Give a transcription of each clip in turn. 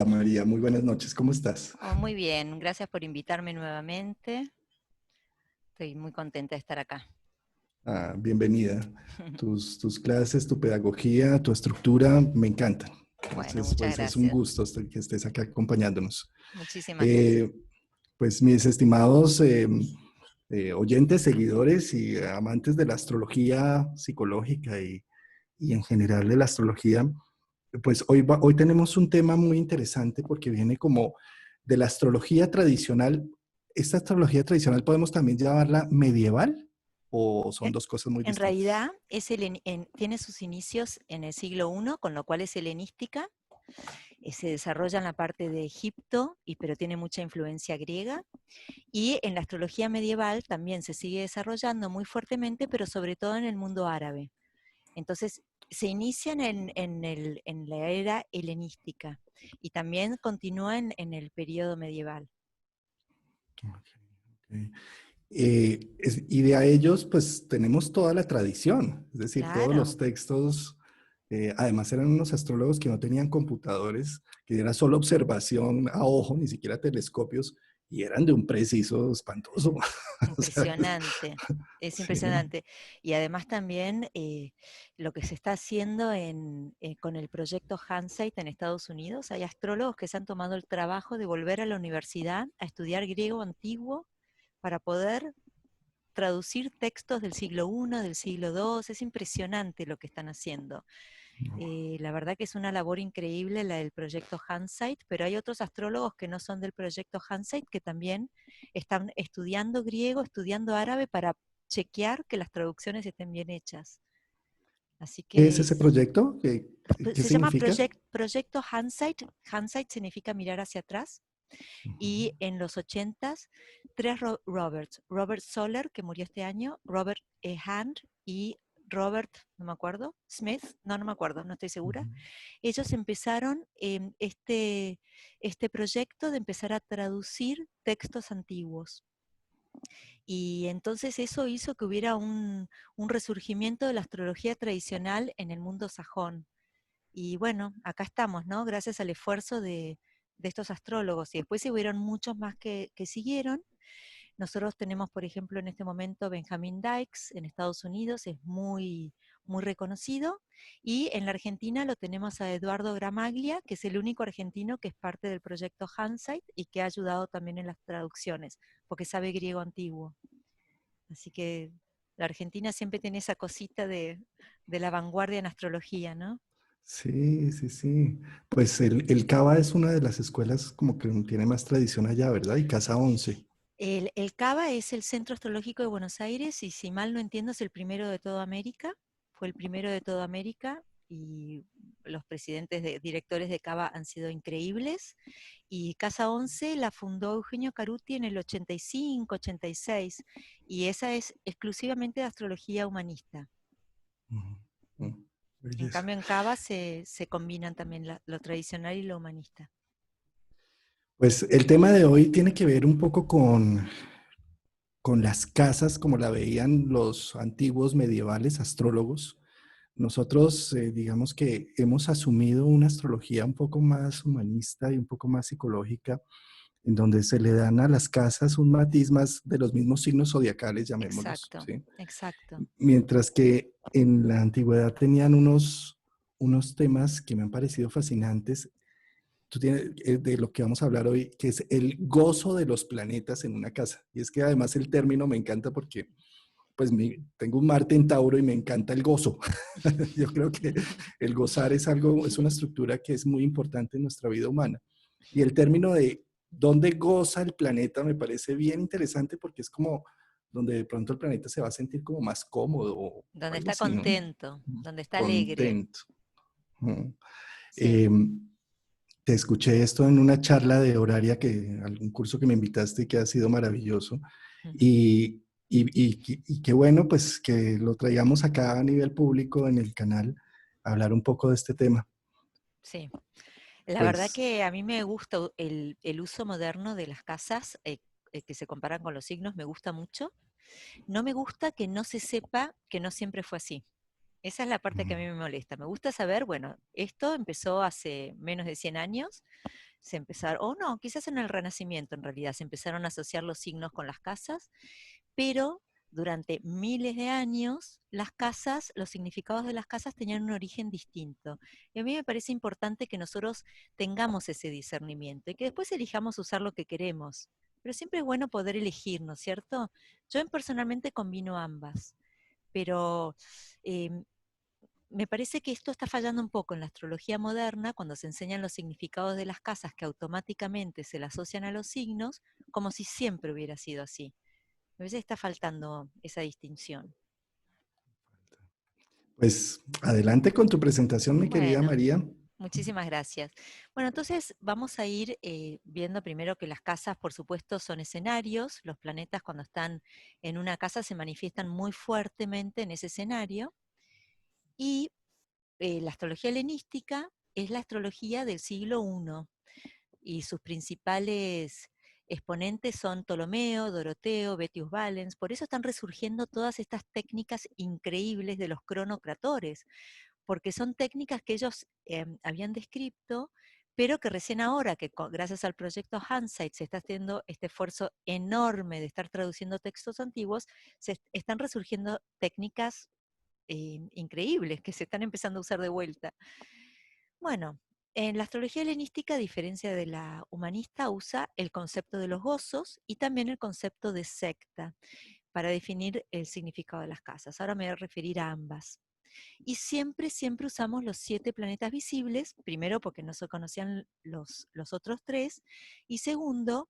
María, muy buenas noches, ¿cómo estás? Oh, muy bien, gracias por invitarme nuevamente. Estoy muy contenta de estar acá. Bienvenida. Tus clases, tu pedagogía, tu estructura me encantan. Bueno, Entonces, muchas pues es un gracias. gusto que estés acá acompañándonos. Muchísimas gracias. Eh, pues mis estimados oyentes, seguidores y amantes de la astrología psicológica y en general de la astrología, pues hoy tenemos un tema muy interesante porque viene como de la astrología tradicional. ¿Esta astrología tradicional podemos también llamarla medieval o son En, dos cosas muy en distintas? realidad tiene sus inicios en el siglo I, con lo cual es helenística. Se desarrolla en la parte de Egipto, pero tiene mucha influencia griega. Y en la astrología medieval también se sigue desarrollando muy fuertemente, pero sobre todo en el mundo árabe. Entonces, se inician en la era helenística y también continúa en el periodo medieval. Ok, ok. Y de a ellos, pues tenemos toda la tradición, es decir, todos Claro, los textos, además eran unos astrólogos que no tenían computadores, que era solo observación a ojo, ni siquiera telescopios, y eran de un preciso espantoso. O sea, impresionante, es sí. impresionante. Y además también lo que se está haciendo con el proyecto Hansight en Estados Unidos, hay astrólogos que se han tomado el trabajo de volver a la universidad a estudiar griego antiguo para poder traducir textos del siglo I, del siglo II. Es impresionante lo que están haciendo. La verdad que es una labor increíble la del proyecto Hansight, pero hay otros astrólogos que no son del proyecto Hansight que también están estudiando griego, estudiando árabe para chequear que las traducciones estén bien hechas. Así ¿Qué es que ese proyecto? ¿Qué se llama significa? Proyecto Hansight. Hansight significa mirar hacia atrás. Y en los 80s, tres Roberts: Robert Soler, que murió este año, Robert Hand y Robert, no me acuerdo, Smith, no me acuerdo, no estoy segura. Ellos empezaron este proyecto de empezar a traducir textos antiguos. Y entonces eso hizo que hubiera un resurgimiento de la astrología tradicional en el mundo sajón. Y bueno, acá estamos, ¿no? Gracias al esfuerzo de estos astrólogos. Y después se hubieron muchos más que siguieron. Nosotros tenemos, por ejemplo, en este momento Benjamin Dykes en Estados Unidos, es muy reconocido. Y en la Argentina lo tenemos a Eduardo Gramaglia, que es el único argentino que es parte del proyecto Hansight y que ha ayudado también en las traducciones, porque sabe griego antiguo. Así que la Argentina siempre tiene esa cosita de la vanguardia en astrología, ¿no? Sí, sí, sí. Pues el CABA es una de las escuelas como que tiene más tradición allá, ¿verdad? Y Casa 11. El CABA es el Centro Astrológico de Buenos Aires y si mal no entiendo es el primero de toda América, fue el primero de toda América y los presidentes directores de CABA han sido increíbles. Y Casa 11 la fundó Eugenio Caruti en el 85, 86 y esa es exclusivamente de astrología humanista. Ujú, ujú. En Belleza. cambio en CABA se combinan también lo tradicional y lo humanista. Pues el tema de hoy tiene que ver un poco con las casas como la veían los antiguos medievales astrólogos. Nosotros, digamos que hemos asumido una astrología un poco más humanista y un poco más psicológica, en donde se le dan a las casas un matiz más de los mismos signos zodiacales, llamémoslos, Exacto, ¿sí? exacto. Mientras que en la antigüedad tenían unos temas que me han parecido fascinantes. Tú tienes de lo que vamos a hablar hoy, que es el gozo de los planetas en una casa. Y es que además el término me encanta porque pues tengo un Marte en Tauro y me encanta el gozo. Yo creo que el gozar es algo, es una estructura que es muy importante en nuestra vida humana. Y el término de dónde goza el planeta me parece bien interesante porque es como donde de pronto el planeta se va a sentir como más cómodo o Donde algo está así, ¿no? contento, donde está alegre. Contento. Ujú. Sí. Eh, Te escuché esto en una charla de horaria, algún curso que me invitaste que ha sido maravilloso. Y, y qué bueno, pues que lo traigamos acá a nivel público en el canal, a hablar un poco de este tema. Sí, la verdad Pues que a mí me gusta el uso moderno de las casas que se comparan con los signos, me gusta mucho. No me gusta que no se sepa que no siempre fue así. Esa es la parte que a mí Mm. me molesta. Me gusta saber, bueno, esto empezó hace menos de 100 años, se empezaron, o no, quizás en el Renacimiento en realidad, se empezaron a asociar los signos con las casas, pero durante miles de años las casas, los significados de las casas tenían un origen distinto. Y a mí me parece importante que nosotros tengamos ese discernimiento y que después elijamos usar lo que queremos. Pero siempre es bueno poder elegir, ¿no es cierto? Yo personalmente combino ambas, pero em, me parece que esto está fallando un poco en la astrología moderna cuando se enseñan los significados de las casas que automáticamente se le asocian a los signos, como si siempre hubiera sido así. A veces está faltando esa distinción. Pues adelante con tu presentación, mi querida Bueno, María. muchísimas gracias. Bueno, entonces vamos a ir viendo primero que las casas, por supuesto, son escenarios. Los planetas cuando están en una casa se manifiestan muy fuertemente en ese escenario. Y la astrología helenística es la astrología del siglo I y sus principales exponentes son Ptolomeo, Doroteo, Betius Valens. Por eso están resurgiendo todas estas técnicas increíbles de los cronocratores, porque son técnicas que ellos habían descrito, pero que recién ahora, que gracias al proyecto Hansight se está haciendo este esfuerzo enorme de estar traduciendo textos antiguos, se están resurgiendo técnicas increíbles que se están empezando a usar de vuelta. Bueno, en la astrología helenística, a diferencia de la humanista, usa el concepto de los gozos y también el concepto de secta para definir el significado de las casas. Ahora me voy a referir a ambas. Y siempre, siempre usamos los 7 planetas visibles, primero porque no se conocían los otros 3, y segundo,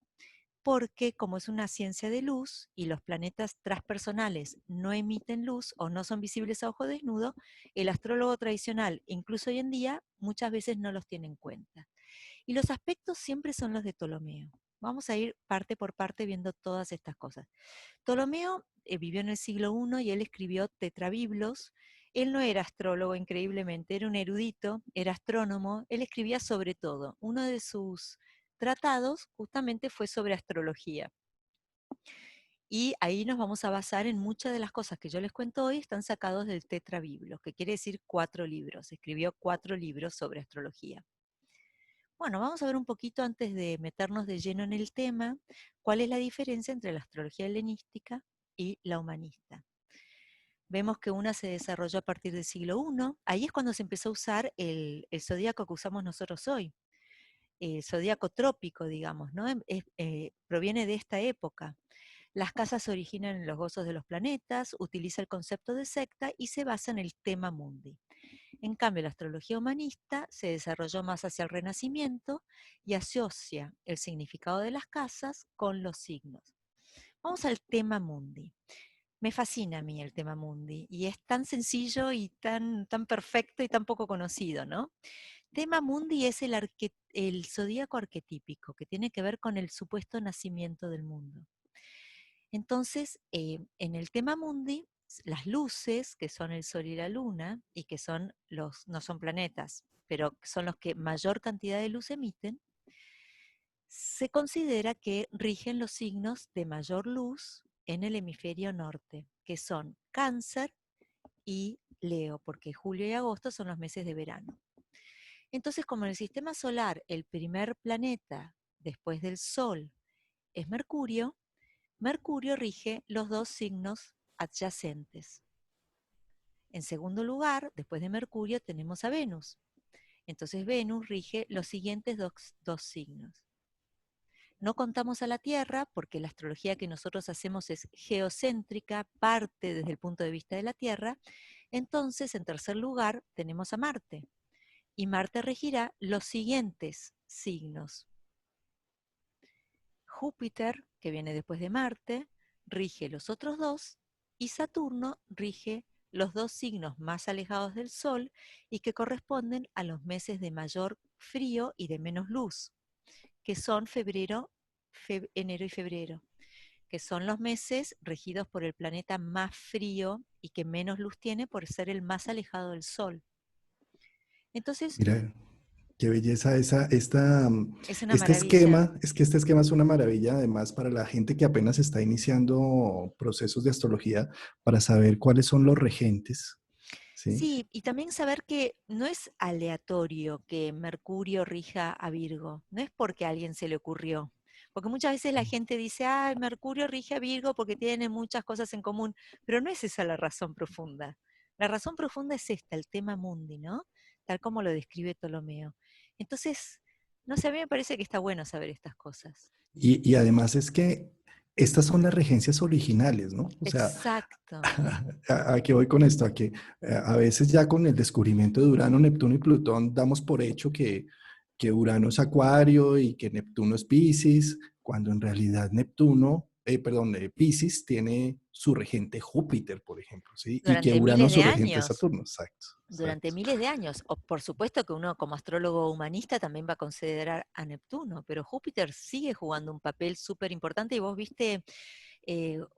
porque como es una ciencia de luz y los planetas transpersonales no emiten luz o no son visibles a ojo desnudo, el astrólogo tradicional, incluso hoy en día, muchas veces no los tiene en cuenta. Y los aspectos siempre son los de Ptolomeo. Vamos a ir parte por parte viendo todas estas cosas. Ptolomeo vivió en el siglo I y él escribió tetrabiblos. Él no era astrólogo, increíblemente, era un erudito, era astrónomo, él escribía sobre todo. Uno de sus tratados justamente fue sobre astrología. Y ahí nos vamos a basar en muchas de las cosas que yo les cuento hoy, están sacados del tetrabiblos, que quiere decir 4 libros. Escribió 4 libros sobre astrología. Bueno, vamos a ver un poquito antes de meternos de lleno en el tema, cuál es la diferencia entre la astrología helenística y la humanista. Vemos que una se desarrolló a partir del siglo I, ahí es cuando se empezó a usar el zodíaco que usamos nosotros hoy, el zodíaco trópico, digamos, ¿no? Proviene de esta época. Las casas se originan en los gozos de los planetas, utiliza el concepto de secta y se basa en el tema mundi. En cambio, la astrología humanista se desarrolló más hacia el Renacimiento y asocia el significado de las casas con los signos. Vamos al tema mundi. Me fascina a mí el tema mundi y es tan sencillo y tan perfecto y tan poco conocido, ¿no? Tema mundi es el zodíaco arquetípico que tiene que ver con el supuesto nacimiento del mundo. Entonces, en el tema mundi, las luces, que son el Sol y la Luna, y que son no son planetas, pero son los que mayor cantidad de luz emiten, se considera que rigen los signos de mayor luz en el hemisferio norte, que son Cáncer y Leo, porque julio y agosto son los meses de verano. Entonces, como en el sistema solar el primer planeta después del Sol es Mercurio, Mercurio rige los 2 signos adyacentes. En segundo lugar, después de Mercurio, tenemos a Venus. Entonces Venus rige los siguientes dos signos. No contamos a la Tierra porque la astrología que nosotros hacemos es geocéntrica, parte desde el punto de vista de la Tierra. Entonces, en tercer lugar, tenemos a Marte. Y Marte regirá los siguientes signos. Júpiter, que viene después de Marte, rige los otros 2 y Saturno rige los 2 signos más alejados del Sol y que corresponden a los meses de mayor frío y de menos luz, que son enero y febrero, que son los meses regidos por el planeta más frío y que menos luz tiene por ser el más alejado del Sol. Entonces, Mira, qué belleza es una este maravilla. esquema. Es que este esquema es una maravilla, además, para la gente que apenas está iniciando procesos de astrología, para saber cuáles son los regentes, ¿sí? Sí, y también saber que no es aleatorio que Mercurio rija a Virgo, no es porque a alguien se le ocurrió. Porque muchas veces la gente dice, ah, Mercurio rige a Virgo porque tiene muchas cosas en común, pero no es esa la razón profunda. La razón profunda es esta, el tema mundi, ¿no? Tal como lo describe Ptolomeo. Entonces, no sé, a mí me parece que está bueno saber estas cosas. Y además es que estas son las regencias originales, ¿no? O sea, Exacto. ¿a qué voy con esto? A que a veces ya con el descubrimiento de Urano, Neptuno y Plutón damos por hecho que Urano es Acuario y que Neptuno es Piscis, cuando en realidad Piscis tiene su regente Júpiter, por ejemplo, ¿sí? Y que Durante Urano miles de su regente es años. Saturno, exacto, Durante exacto. miles de años. O por supuesto que uno como astrólogo humanista también va a considerar a Neptuno, pero Júpiter sigue jugando un papel súper importante y vos viste,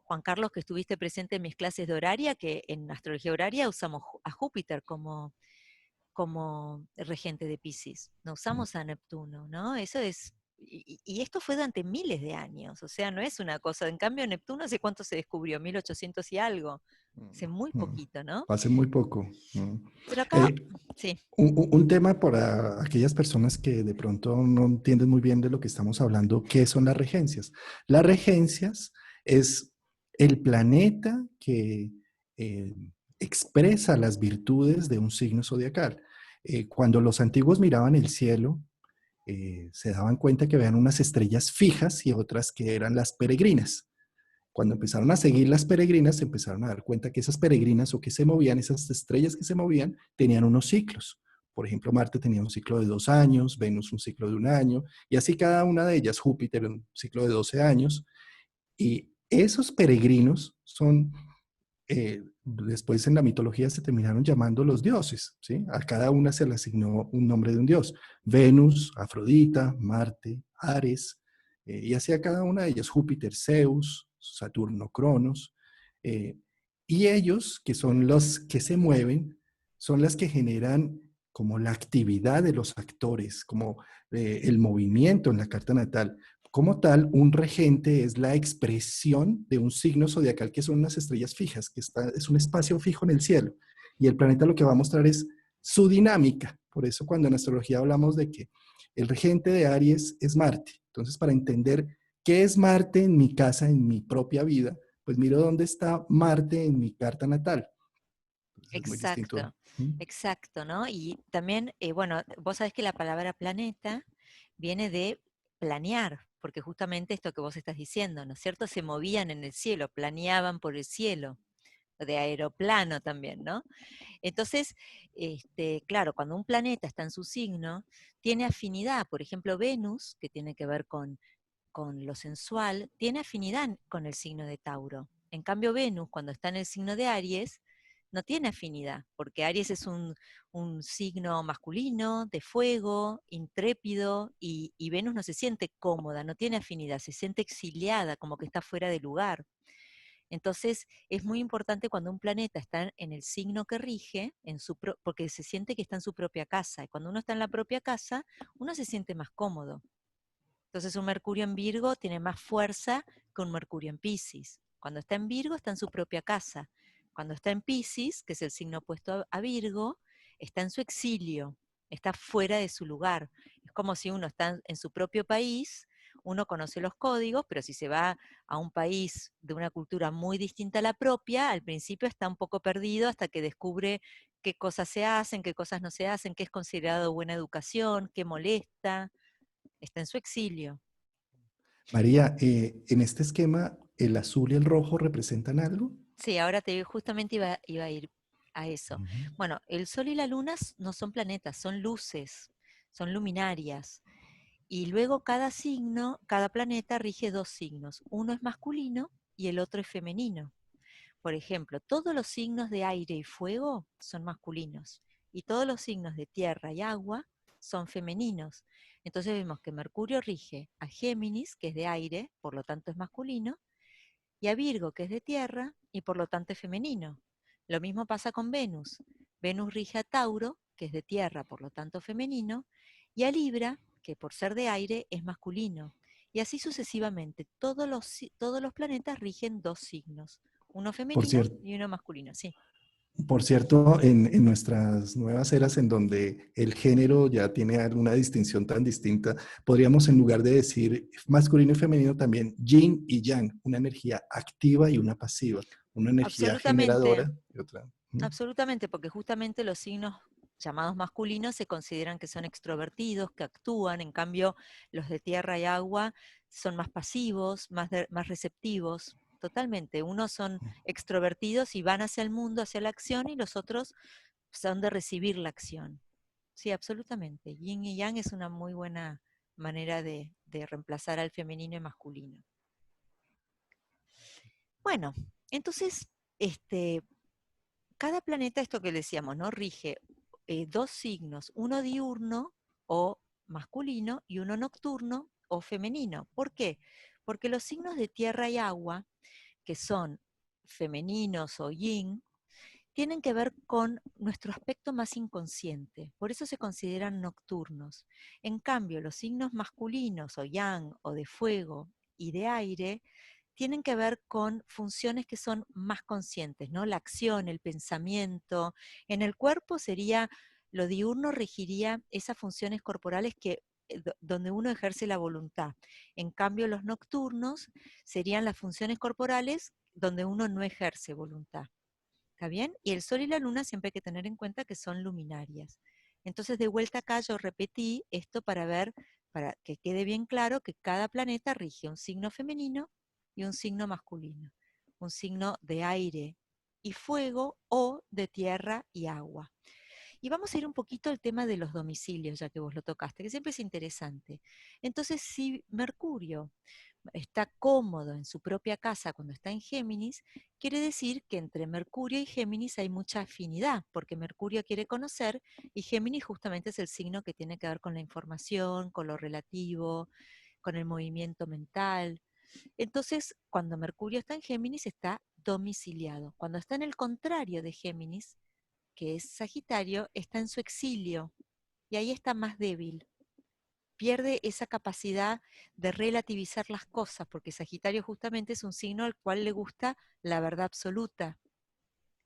Juan Carlos, que estuviste presente en mis clases de horaria, que en astrología horaria usamos a Júpiter como regente de Piscis, no usamos a Neptuno, ¿no? Eso es... Y esto fue durante miles de años, o sea, no es una cosa. En cambio, Neptuno, ¿hace cuánto se descubrió? 1800 y algo. Hace muy Mm, poquito, ¿no? Hace muy poco. Pero acá, Eh, sí. un tema para aquellas personas que de pronto no entienden muy bien de lo que estamos hablando, ¿qué son las regencias? Las regencias es el planeta que eh, expresa las virtudes de un signo zodiacal. Cuando los antiguos miraban el cielo, se daban cuenta que veían unas estrellas fijas y otras que eran las peregrinas. Cuando empezaron a seguir las peregrinas, se empezaron a dar cuenta que esas peregrinas o que se movían, esas estrellas que se movían, tenían unos ciclos. Por ejemplo, Marte tenía un ciclo de 2 años, Venus un ciclo de 1 año, y así cada una de ellas, Júpiter un ciclo de 12 años. Y esos peregrinos son, después en la mitología se terminaron llamando los dioses, ¿sí? A cada una se le asignó un nombre de un dios. Venus, Afrodita, Marte, Ares, y así a cada una de ellas, Júpiter, Zeus, Saturno, Cronos, eh, y ellos, que son los que se mueven, son las que generan como la actividad de los actores, como el movimiento en la carta natal. Como tal, un regente es la expresión de un signo zodiacal que son unas estrellas fijas, es un espacio fijo en el cielo. Y el planeta lo que va a mostrar es su dinámica. Por eso cuando en astrología hablamos de que el regente de Aries es Marte. Entonces, para entender qué es Marte en mi casa, en mi propia vida, pues miro dónde está Marte en mi carta natal. Entonces es muy distinto. Exacto, exacto, ¿no? Y también, bueno, vos sabés que la palabra planeta viene de planear, porque justamente esto que vos estás diciendo, ¿no es cierto? Se movían en el cielo, planeaban por el cielo, de aeroplano también, ¿no? Entonces, claro, cuando un planeta está en su signo, tiene afinidad. Por ejemplo, Venus, que tiene que ver con lo sensual, tiene afinidad con el signo de Tauro. En cambio, Venus, cuando está en el signo de Aries, no tiene afinidad, porque Aries es un signo masculino, de fuego, intrépido, y Venus no se siente cómoda, no tiene afinidad, se siente exiliada, como que está fuera de lugar. Entonces, es muy importante cuando un planeta está en el signo que rige, porque se siente que está en su propia casa, y cuando uno está en la propia casa, uno se siente más cómodo. Entonces un Mercurio en Virgo tiene más fuerza que un Mercurio en Piscis. Cuando está en Virgo está en su propia casa. Cuando está en Piscis, que es el signo opuesto a Virgo, está en su exilio, está fuera de su lugar. Es como si uno está en su propio país, uno conoce los códigos, pero si se va a un país de una cultura muy distinta a la propia, al principio está un poco perdido hasta que descubre qué cosas se hacen, qué cosas no se hacen, qué es considerado buena educación, qué molesta. Está en su exilio. María, en este esquema, ¿el azul y el rojo representan algo? Sí, ahora justamente iba a ir a eso. Ujú. Bueno, el Sol y la Luna no son planetas, son luces, son luminarias. Y luego cada signo, cada planeta rige dos signos. Uno es masculino y el otro es femenino. Por ejemplo, todos los signos de aire y fuego son masculinos y todos los signos de tierra y agua son femeninos. Entonces vemos que Mercurio rige a Géminis, que es de aire, por lo tanto es masculino, y a Virgo, que es de tierra, y por lo tanto es femenino. Lo mismo pasa con Venus. Venus rige a Tauro, que es de tierra, por lo tanto femenino, y a Libra, que por ser de aire es masculino. Y así sucesivamente, todos los planetas rigen dos signos, uno Por femenino cierto, y uno masculino, sí. Por cierto, en nuestras nuevas eras en donde el género ya tiene alguna distinción tan distinta, podríamos en lugar de decir masculino y femenino también yin y yang, una energía activa y una pasiva, una energía Absolutamente, generadora y otra. absolutamente, porque justamente los signos llamados masculinos se consideran que son extrovertidos, que actúan, en cambio los de tierra y agua son más pasivos, más receptivos. Totalmente, unos son extrovertidos y van hacia el mundo, hacia la acción, y los otros son de recibir la acción. Sí, absolutamente. Yin y yang es una muy buena manera de reemplazar al femenino y masculino. Bueno, entonces, este, cada planeta, esto que decíamos, ¿no? Rige dos signos, uno diurno o masculino y uno nocturno o femenino. ¿Por qué? Porque los signos de tierra y agua, que son femeninos o yin, tienen que ver con nuestro aspecto más inconsciente, por eso se consideran nocturnos. En cambio, los signos masculinos o yang o de fuego y de aire tienen que ver con funciones que son más conscientes, ¿no? La acción, el pensamiento. En el cuerpo sería, lo diurno regiría esas funciones corporales que donde uno ejerce la voluntad. En cambio, los nocturnos serían las funciones corporales donde uno no ejerce voluntad. ¿Está bien? Y el Sol y la Luna siempre hay que tener en cuenta que son luminarias. Entonces, de vuelta acá yo repetí esto para ver, para que quede bien claro que cada planeta rige un signo femenino y un signo masculino, un signo de aire y fuego o de tierra y agua. Y vamos a ir un poquito al tema de los domicilios, ya que vos lo tocaste, que siempre es interesante. Entonces, si Mercurio está cómodo en su propia casa cuando está en Géminis, quiere decir que entre Mercurio y Géminis hay mucha afinidad, porque Mercurio quiere conocer y Géminis justamente es el signo que tiene que ver con la información, con lo relativo, con el movimiento mental. Entonces, cuando Mercurio está en Géminis, está domiciliado. Cuando está en el contrario de Géminis, que es Sagitario, está en su exilio y ahí está más débil. Pierde esa capacidad de relativizar las cosas, porque Sagitario justamente es un signo al cual le gusta la verdad absoluta.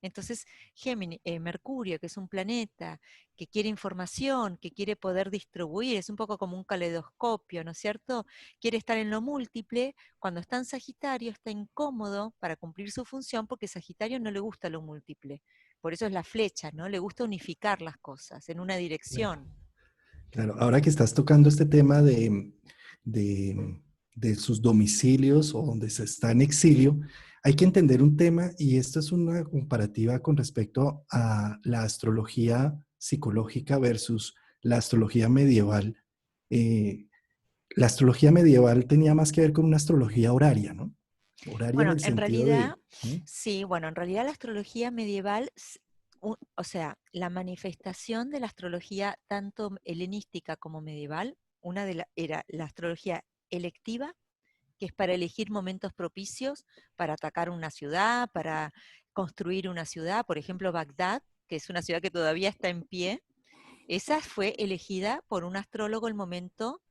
Entonces, Mercurio, que es un planeta que quiere información, que quiere poder distribuir, es un poco como un caleidoscopio, ¿no es cierto? Quiere estar en lo múltiple. Cuando está en Sagitario, está incómodo para cumplir su función porque Sagitario no le gusta lo múltiple. Por eso es la flecha, ¿no? Le gusta unificar las cosas en una dirección. Claro, ahora que estás tocando este tema de, de sus domicilios o donde se está en exilio, hay que entender un tema y esto es una comparativa con respecto a la astrología psicológica versus la astrología medieval. Eh, la astrología medieval tenía más que ver con una astrología horaria, ¿no? Horaria en Bueno, el en sentido realidad, de... ¿Mm? sí, bueno, en realidad la astrología medieval, o sea, la manifestación de la astrología tanto helenística como medieval, era la astrología electiva, que es para elegir momentos propicios para atacar una ciudad, para construir una ciudad, por ejemplo, Bagdad, que es una ciudad que todavía está en pie, esa fue elegida por un astrólogo el momento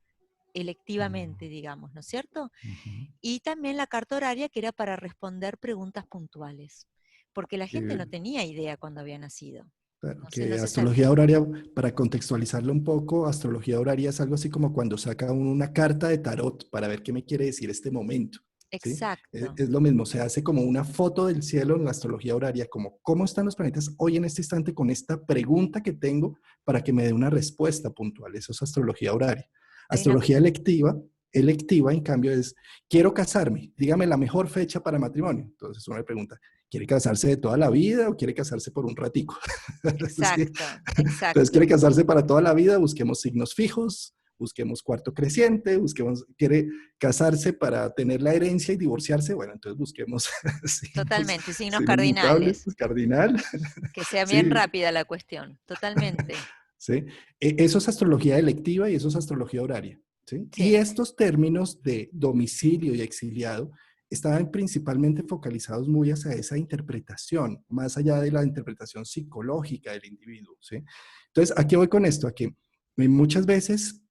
electivamente, digamos, ¿no es cierto? Ujú. Y también la carta horaria, que era para responder preguntas puntuales, porque la gente Que no tenía idea cuando había nacido. Claro, Entonces no que se astrología sabía. horaria, para contextualizarlo un poco, astrología horaria es algo así como cuando saca uno una carta de tarot para ver qué me quiere decir este momento, ¿sí? Exacto, Es lo mismo, se hace como una foto del cielo en la astrología horaria, como cómo están los planetas hoy en este instante con esta pregunta que tengo para que me dé una respuesta puntual. Eso es astrología horaria. hay una, Astrología electiva, en cambio, es, quiero casarme, dígame la mejor fecha para matrimonio. Entonces uno le pregunta, ¿quiere casarse de toda la vida o quiere casarse por un ratico? ¿Sí? exacto, Entonces, quiere exacto. casarse para toda la vida, busquemos signos fijos, busquemos cuarto creciente, quiere casarse para tener la herencia y divorciarse, bueno, entonces busquemos signos, Totalmente, signos signos mutables, cardinales, pues, cardinal, que sea bien sí, rápida la cuestión, totalmente. sí. Eso es astrología electiva y eso es astrología horaria, ¿sí? Y Sí, estos términos de domicilio y exiliado estaban principalmente focalizados muy hacia esa interpretación, más allá de la interpretación psicológica del individuo, ¿sí? Entonces, ¿a qué voy con esto? A que muchas veces,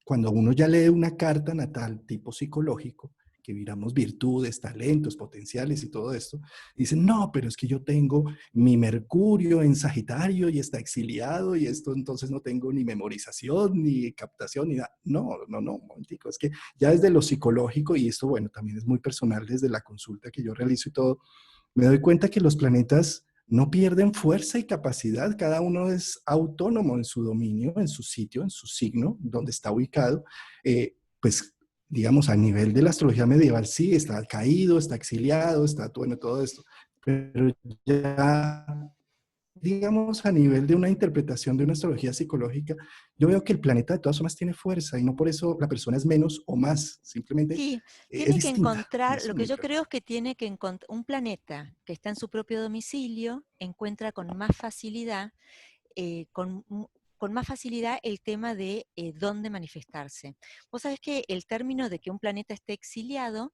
cuando uno ya lee una carta natal tipo psicológico, que miramos virtudes, talentos, potenciales y todo esto, dicen, no, pero es que yo tengo mi Mercurio en Sagitario y está exiliado y esto entonces no tengo ni memorización, ni captación, ni nada. No, no, no, un momentico, es que ya desde lo psicológico, y esto, bueno, también es muy personal desde la consulta que yo realizo y todo, me doy cuenta que los planetas no pierden fuerza y capacidad, cada uno es autónomo en su dominio, en su sitio, en su signo, donde está ubicado. Pues, digamos, a nivel de la astrología medieval, sí, está caído, está exiliado, está, bueno, todo esto, pero ya, digamos, a nivel de una interpretación de una astrología psicológica, yo veo que el planeta de todas formas tiene fuerza y no por eso la persona es menos o más, simplemente Sí, es tiene que distinta y encontrar, es lo que yo única. creo es que tiene que encontrar un planeta que está en su propio domicilio, encuentra con más facilidad, eh, con, mu- con más facilidad el tema de dónde manifestarse. Vos sabés que el término de que un planeta esté exiliado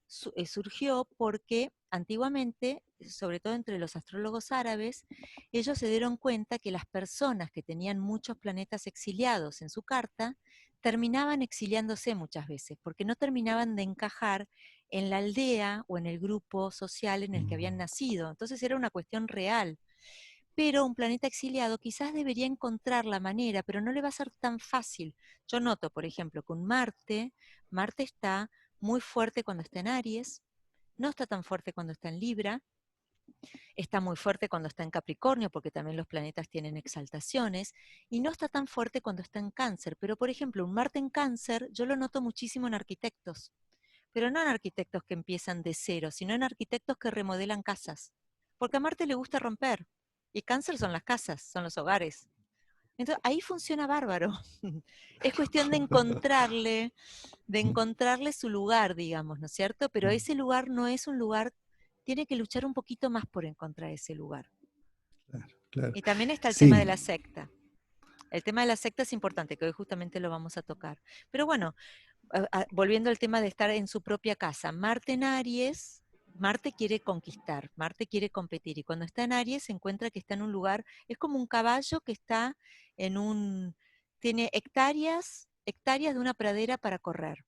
surgió porque antiguamente, sobre todo entre los astrólogos árabes, ellos se dieron cuenta que las personas que tenían muchos planetas exiliados en su carta terminaban exiliándose muchas veces, porque no terminaban de encajar en la aldea o en el grupo social en el que habían nacido. Entonces era una cuestión real. Pero un planeta exiliado quizás debería encontrar la manera, pero no le va a ser tan fácil. Yo noto, por ejemplo, con Marte, Marte está muy fuerte cuando está en Aries, no está tan fuerte cuando está en Libra, está muy fuerte cuando está en Capricornio, porque también los planetas tienen exaltaciones, y no está tan fuerte cuando está en Cáncer. Pero, por ejemplo, un Marte en Cáncer yo lo noto muchísimo en arquitectos, pero no en arquitectos que empiezan de cero, sino en arquitectos que remodelan casas, porque a Marte le gusta romper, y Cáncer son las casas, son los hogares. Entonces, ahí funciona bárbaro. Es cuestión de encontrarle su lugar, digamos, ¿no es cierto? Pero ese lugar no es un lugar, tiene que luchar un poquito más por encontrar ese lugar. Claro, claro. Y también está el tema de Sí, la secta. El tema de la secta es importante, que hoy justamente lo vamos a tocar. Pero bueno, volviendo al tema de estar en su propia casa, Marte en Aries, Marte quiere conquistar, Marte quiere competir, y cuando está en Aries se encuentra que está en un lugar, es como un caballo que está en un, tiene hectáreas, hectáreas de una pradera para correr.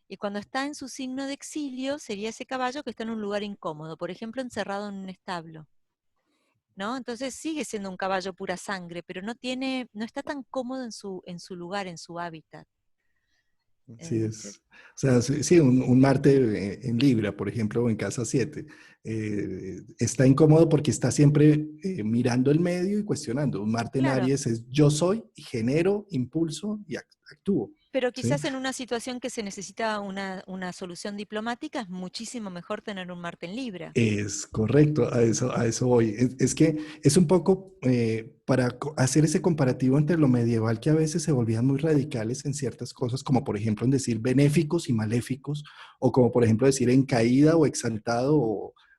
Y cuando está en su signo de exilio, sería ese caballo que está en un lugar incómodo, por ejemplo, encerrado en un establo. ¿No? Entonces sigue siendo un caballo pura sangre, pero no tiene, no está tan cómodo en su lugar, en su hábitat. sí Entonces, es. O sea, sí, sí, un Marte en Libra, por ejemplo, o en casa 7, está incómodo porque está siempre mirando el medio y cuestionando. Un Marte en claro, Aries es yo soy, y genero, impulso y actúo. pero ¿Sí? quizás en una situación que se necesita una solución diplomática es muchísimo mejor tener un Marte en Libra. Es correcto, a eso voy. Es que es un poco para hacer ese comparativo entre lo medieval, que a veces se volvían muy radicales en ciertas cosas, como por ejemplo en decir benéficos y maléficos, o como por ejemplo decir en caída o exaltado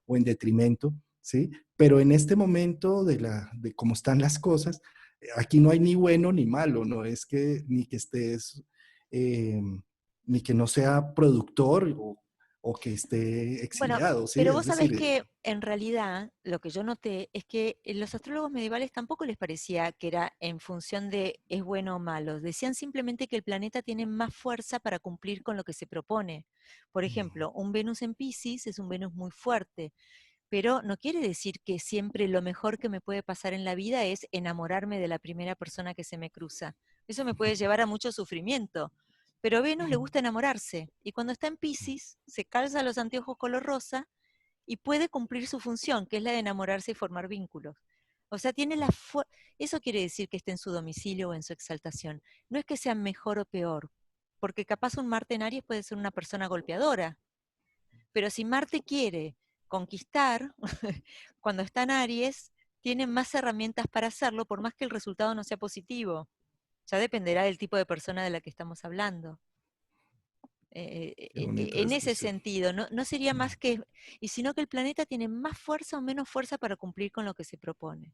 o en detrimento, ¿sí? Pero en este momento de cómo están las cosas, aquí no hay ni bueno ni malo, no es que ni que estés, eh, ni que no sea productor o que esté Bueno, exiliado, ¿sí? pero Es vos sabés decir, que en realidad lo que yo noté es que los astrólogos medievales tampoco les parecía que era en función de es bueno o malo. Decían simplemente que el planeta tiene más fuerza para cumplir con lo que se propone. Por ejemplo, un Venus en Piscis es un Venus muy fuerte, pero no quiere decir que siempre lo mejor que me puede pasar en la vida es enamorarme de la primera persona que se me cruza. Eso me puede llevar a mucho sufrimiento. Pero a Venus le gusta enamorarse, y cuando está en Piscis se calza los anteojos color rosa y puede cumplir su función, que es la de enamorarse y formar vínculos. O sea, tiene eso quiere decir que esté en su domicilio o en su exaltación. No es que sea mejor o peor, porque capaz un Marte en Aries puede ser una persona golpeadora, pero si Marte quiere conquistar, cuando está en Aries, tiene más herramientas para hacerlo, por más que el resultado no sea positivo. Ya dependerá del tipo de persona de la que estamos hablando. qué bonita En ese descripción. sentido, no, no sería más que, y sino que el planeta tiene más fuerza o menos fuerza para cumplir con lo que se propone.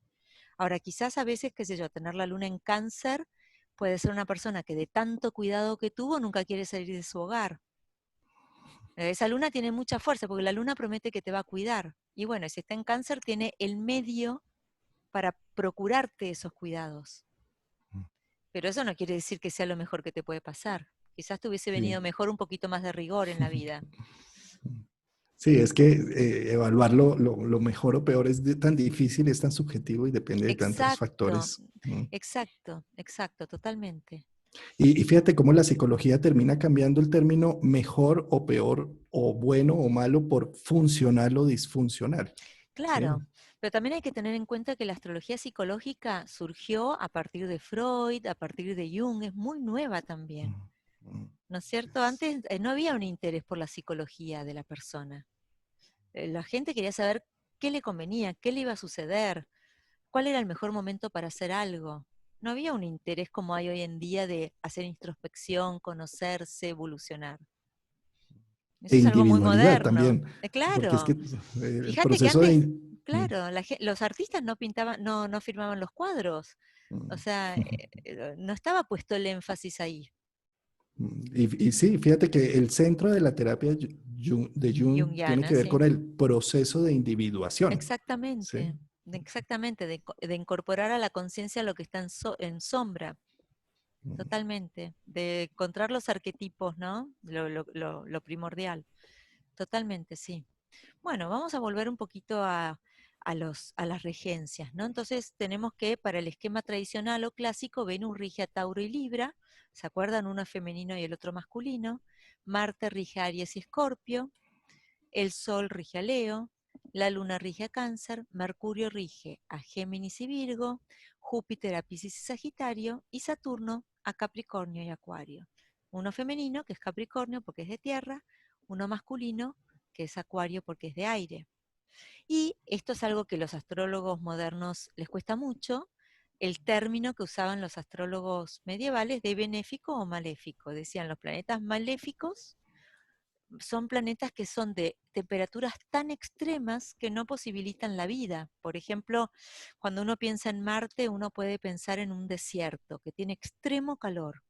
Ahora, quizás a veces, qué sé yo, tener la luna en Cáncer puede ser una persona que de tanto cuidado que tuvo nunca quiere salir de su hogar. Esa luna tiene mucha fuerza porque la luna promete que te va a cuidar. Y bueno, si está en Cáncer, tiene el medio para procurarte esos cuidados. Pero eso no quiere decir que sea lo mejor que te puede pasar. Quizás te hubiese Sí. venido mejor un poquito más de rigor en la vida. Sí, es que evaluar lo mejor o peor es tan difícil, es tan subjetivo y depende de tantos Exacto, factores. Mm. exacto, exacto, totalmente. Y fíjate cómo la psicología termina cambiando el término mejor o peor, o bueno o malo, por funcional o disfuncional. ¿Sí? Claro, pero también hay que tener en cuenta que la astrología psicológica surgió a partir de Freud, a partir de Jung, es muy nueva también, Mm, mm. ¿no es cierto? Antes no había un interés por la psicología de la persona. La gente quería saber qué le convenía, qué le iba a suceder, cuál era el mejor momento para hacer algo. No había un interés como hay hoy en día de hacer introspección, conocerse, evolucionar. E Eso es algo muy individualidad moderno. también, porque es que Claro, el fíjate que proceso de... antes, claro, los artistas no pintaban, no firmaban los cuadros. O Mm. sea, no estaba puesto el énfasis ahí. Y sí, fíjate que el centro de la terapia de Jung tiene Jungiana, que ver sí. con el proceso de individuación. ¿Sí? Exactamente, exactamente, de incorporar a la conciencia lo que está en sombra. Totalmente, de encontrar los arquetipos, ¿no? Lo primordial. Totalmente, sí. Bueno, vamos a volver un poquito a las regencias, ¿no? Entonces tenemos que para el esquema tradicional o clásico, Venus rige a Tauro y Libra, ¿se acuerdan? Uno es femenino y el otro masculino. Marte rige a Aries y Escorpio, el Sol rige a Leo, la Luna rige a Cáncer, Mercurio rige a Géminis y Virgo, Júpiter a Piscis y Sagitario, y Saturno a Capricornio y Acuario. Uno femenino, que es Capricornio porque es de tierra, uno masculino, que es Acuario porque es de aire. Y esto es algo que los astrólogos modernos les cuesta mucho, el término que usaban los astrólogos medievales de benéfico o maléfico. Decían los planetas maléficos son planetas que son de temperaturas tan extremas que no posibilitan la vida. Por ejemplo, cuando uno piensa en Marte, uno puede pensar en un desierto que tiene extremo calor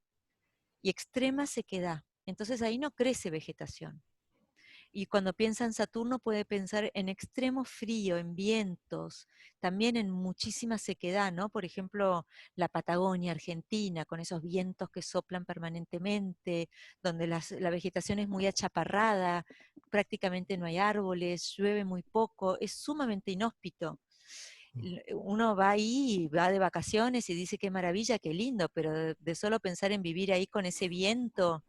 y extrema sequedad. Entonces ahí no crece vegetación. Y cuando piensa en Saturno puede pensar en extremo frío, en vientos, también en muchísima sequedad, ¿no? Por ejemplo, la Patagonia Argentina, con esos vientos que soplan permanentemente, donde la vegetación es muy achaparrada, prácticamente no hay árboles, llueve muy poco, es sumamente inhóspito. Uno va ahí, va de vacaciones y dice qué maravilla, qué lindo, pero de solo pensar en vivir ahí con ese viento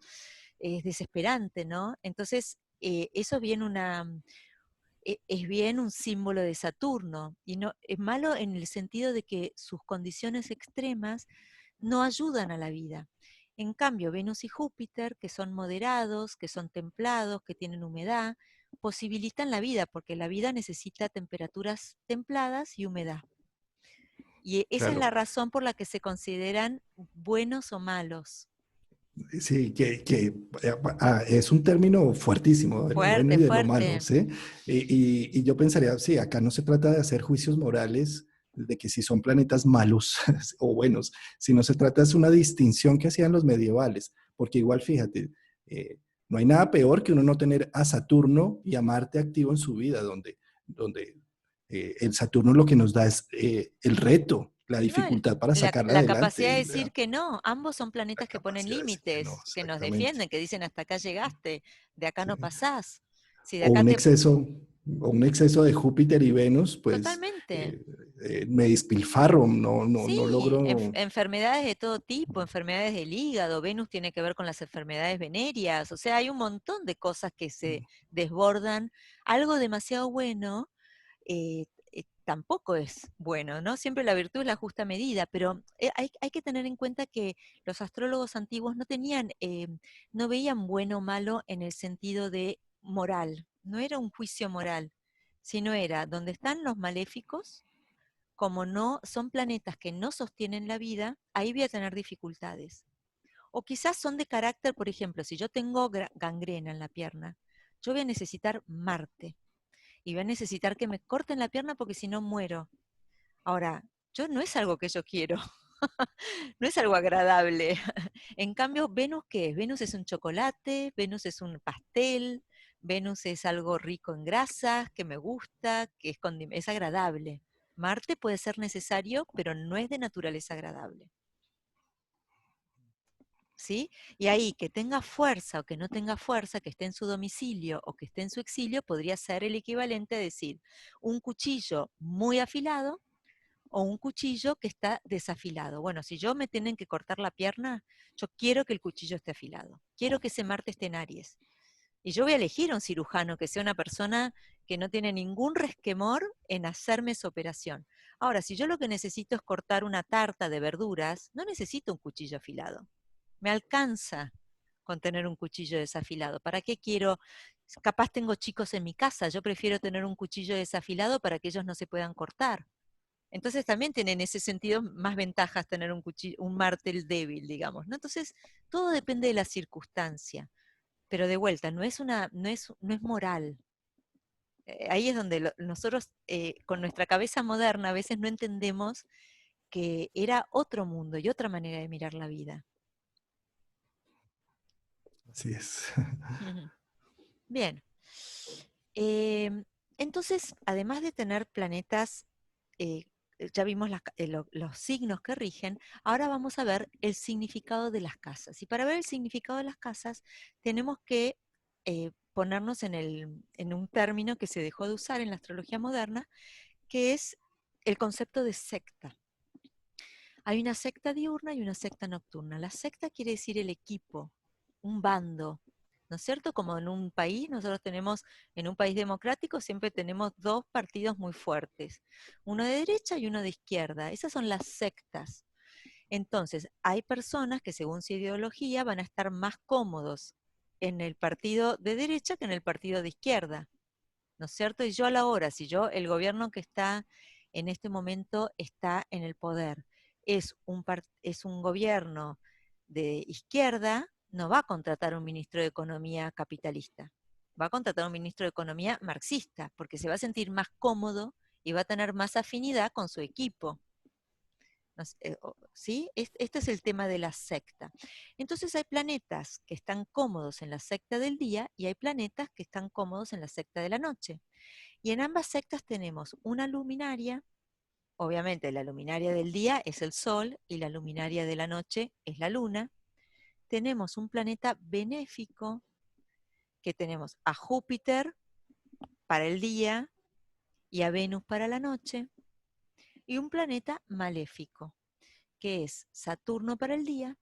es desesperante, ¿no? Entonces, eso es bien un símbolo de Saturno, y no, es malo en el sentido de que sus condiciones extremas no ayudan a la vida. En cambio, Venus y Júpiter, que son moderados, que son templados, que tienen humedad, posibilitan la vida, porque la vida necesita temperaturas templadas y humedad. Y esa es Claro. la razón por la que se consideran buenos o malos. Sí, es un término fuertísimo, de lo bueno y Fuerte, de lo malo, fuerte. ¿sí? Y yo pensaría, sí, acá no se trata de hacer juicios morales de que si son planetas malos o buenos, sino se trata de una distinción que hacían los medievales, porque igual fíjate, no hay nada peor que uno no tener a Saturno y a Marte activo en su vida, donde el Saturno lo que nos da es el reto, la No, dificultad para sacarla la capacidad de adelante, decir que no, ambos son la planetas que ponen capacidad de decir que no, límites, que nos exactamente. defienden, que dicen hasta acá llegaste, de acá Sí. no pasás. Si de O acá un te... exceso, o un exceso de Júpiter y Venus, pues Totalmente. me despilfarro, no Sí, logro. enfermedades de todo tipo, enfermedades del hígado, Venus tiene que ver con las enfermedades venéreas, o sea, hay un montón de cosas que se desbordan. Algo demasiado bueno tampoco es bueno, ¿no? Siempre la virtud es la justa medida, pero hay que tener en cuenta que los astrólogos antiguos no tenían, no veían bueno o malo en el sentido de moral, no era un juicio moral, sino era donde están los maléficos, como no son planetas que no sostienen la vida, ahí voy a tener dificultades. O quizás son de carácter, por ejemplo, si yo tengo gangrena en la pierna, yo voy a necesitar Marte y voy a necesitar que me corten la pierna porque si no muero. Ahora, yo no es algo que yo quiero, no es algo agradable. En cambio, Venus, ¿qué es? Venus es un chocolate, Venus es un pastel, Venus es algo rico en grasas, que me gusta, que es agradable. Marte puede ser necesario, pero no es de naturaleza agradable. ¿sí? Y ahí, que tenga fuerza o que no tenga fuerza, que esté en su domicilio o que esté en su exilio, podría ser el equivalente a decir un cuchillo muy afilado o un cuchillo que está desafilado. Bueno, si yo me tienen que cortar la pierna, yo quiero que el cuchillo esté afilado, quiero que ese Marte esté en Aries. Y yo voy a elegir a un cirujano que sea una persona que no tiene ningún resquemor en hacerme esa operación. Ahora, si yo lo que necesito es cortar una tarta de verduras, no necesito un cuchillo afilado. Me alcanza con tener un cuchillo desafilado. ¿Para qué quiero? Capaz tengo chicos en mi casa, yo prefiero tener un cuchillo desafilado para que ellos no se puedan cortar. Entonces también tiene en ese sentido más ventajas tener un cuchillo, un martel débil, digamos, ¿no? Entonces, todo depende de la circunstancia. Pero de vuelta, no es moral. Ahí es donde nosotros, con nuestra cabeza moderna, a veces no entendemos que era otro mundo y otra manera de mirar la vida. Así es. Ujú. Bien. Em, entonces, además de tener planetas, eh, ya vimos los signos que rigen, ahora vamos a ver el significado de las casas. Y para ver el significado de las casas, tenemos que ponernos en un término que se dejó de usar en la astrología moderna, que es el concepto de secta. Hay una secta diurna y una secta nocturna. La secta quiere decir el equipo, un bando, ¿no es cierto? Como en un país, nosotros tenemos, en un país democrático siempre tenemos dos partidos muy fuertes, uno de derecha y uno de izquierda. Esas son las sectas. Entonces, hay personas que según su ideología van a estar más cómodos en el partido de derecha que en el partido de izquierda, ¿no es cierto? Y yo a la hora, si yo, el gobierno que está en este momento está en el poder, es un gobierno de izquierda, no va a contratar un ministro de Economía capitalista, va a contratar un ministro de Economía marxista, porque se va a sentir más cómodo y va a tener más afinidad con su equipo. ¿Sí? Este es el tema de la secta. Entonces hay planetas que están cómodos en la secta del día y hay planetas que están cómodos en la secta de la noche. Y en ambas sectas tenemos una luminaria, obviamente la luminaria del día es el Sol y la luminaria de la noche es la Luna. Tenemos un planeta benéfico, que tenemos a Júpiter para el día y a Venus para la noche, y un planeta maléfico, que es Saturno para el día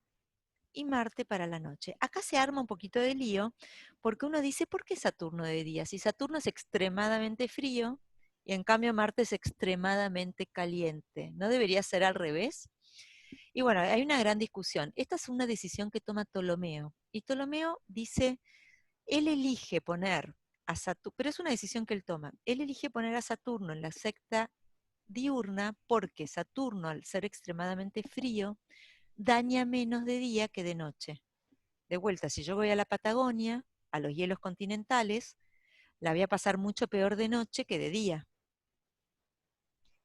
y Marte para la noche. Acá se arma un poquito de lío, porque uno dice, ¿por qué Saturno de día? Si Saturno es extremadamente frío y en cambio Marte es extremadamente caliente, ¿no debería ser al revés? Y bueno, hay una gran discusión. Esta es una decisión que toma Ptolomeo. Y Ptolomeo dice, él elige poner a Saturno, pero es una decisión que él toma. Él elige poner a Saturno en la secta diurna porque Saturno, al ser extremadamente frío, daña menos de día que de noche. De vuelta, si yo voy a la Patagonia, a los hielos continentales, la voy a pasar mucho peor de noche que de día.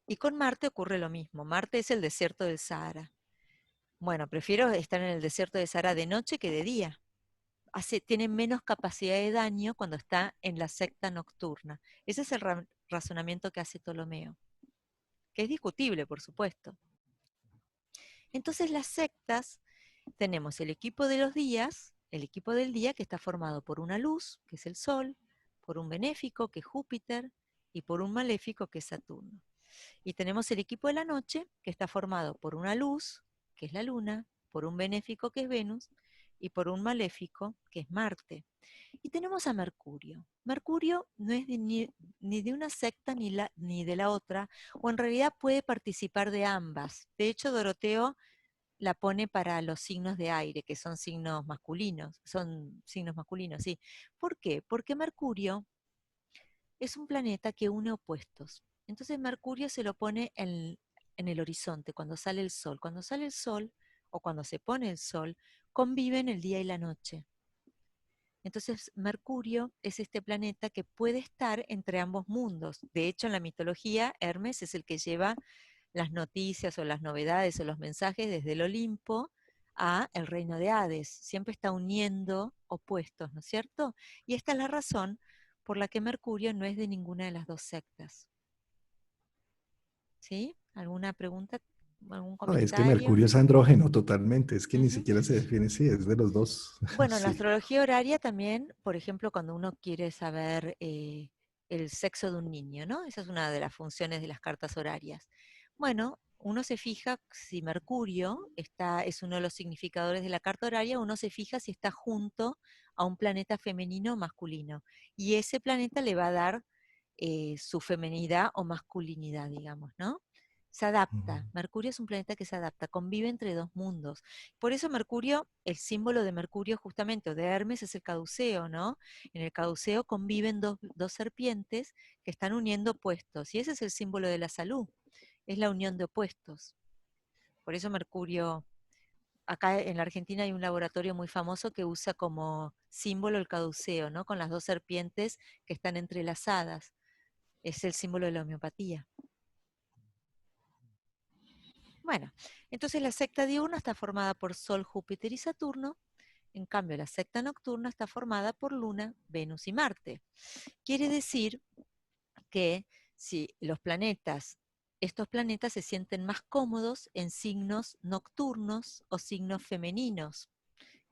Y con Marte ocurre lo mismo. Marte es el desierto del Sahara. Bueno, prefiero estar en el desierto del Sahara de noche que de día. Tiene menos capacidad de daño cuando está en la secta nocturna. Ese es el razonamiento que hace Ptolomeo, que es discutible, por supuesto. Entonces las sectas, tenemos el equipo de los días, el equipo del día que está formado por una luz, que es el Sol, por un benéfico, que es Júpiter, y por un maléfico, que es Saturno. Y tenemos el equipo de la noche, que está formado por una luz, que es la Luna, por un benéfico, que es Venus, y por un maléfico, que es Marte. Y tenemos a Mercurio. Mercurio no es ni de una secta ni de la otra, o en realidad puede participar de ambas. De hecho, Doroteo la pone para los signos de aire, que son signos masculinos, sí. ¿Por qué? Porque Mercurio es un planeta que une opuestos. Entonces Mercurio se lo pone en el horizonte, cuando sale el Sol. Cuando sale el Sol, o cuando se pone el Sol, conviven el día y la noche. Entonces Mercurio es este planeta que puede estar entre ambos mundos. De hecho, en la mitología, Hermes es el que lleva las noticias o las novedades o los mensajes desde el Olimpo a el reino de Hades. Siempre está uniendo opuestos, ¿no es cierto? Y esta es la razón por la que Mercurio no es de ninguna de las dos sectas. ¿Sí? ¿Alguna pregunta? ¿Algún No, es que comentario? Mercurio es andrógeno totalmente, es que ni Ujú. siquiera se define si es de los dos. Bueno, en la Sí. astrología horaria también, por ejemplo, cuando uno quiere saber el sexo de un niño, ¿no? Esa es una de las funciones de las cartas horarias. Bueno, uno se fija si Mercurio es uno de los significadores de la carta horaria, uno se fija si está junto a un planeta femenino o masculino. Y ese planeta le va a dar su femenidad o masculinidad, digamos, ¿no? Se Ujú. adapta. Mercurio es un planeta que se adapta, convive entre dos mundos. Por eso Mercurio, el símbolo de Mercurio justamente, o de Hermes, es el caduceo, ¿no? En el caduceo conviven dos serpientes que están uniendo opuestos, y ese es el símbolo de la salud, es la unión de opuestos. Por eso Mercurio, acá en la Argentina hay un laboratorio muy famoso que usa como símbolo el caduceo, ¿no? Con las dos serpientes que están entrelazadas. Es el símbolo de la homeopatía. Bueno, entonces la secta diurna está formada por Sol, Júpiter y Saturno. En cambio, la secta nocturna está formada por Luna, Venus y Marte. Quiere decir que si estos planetas se sienten más cómodos en signos nocturnos o signos femeninos,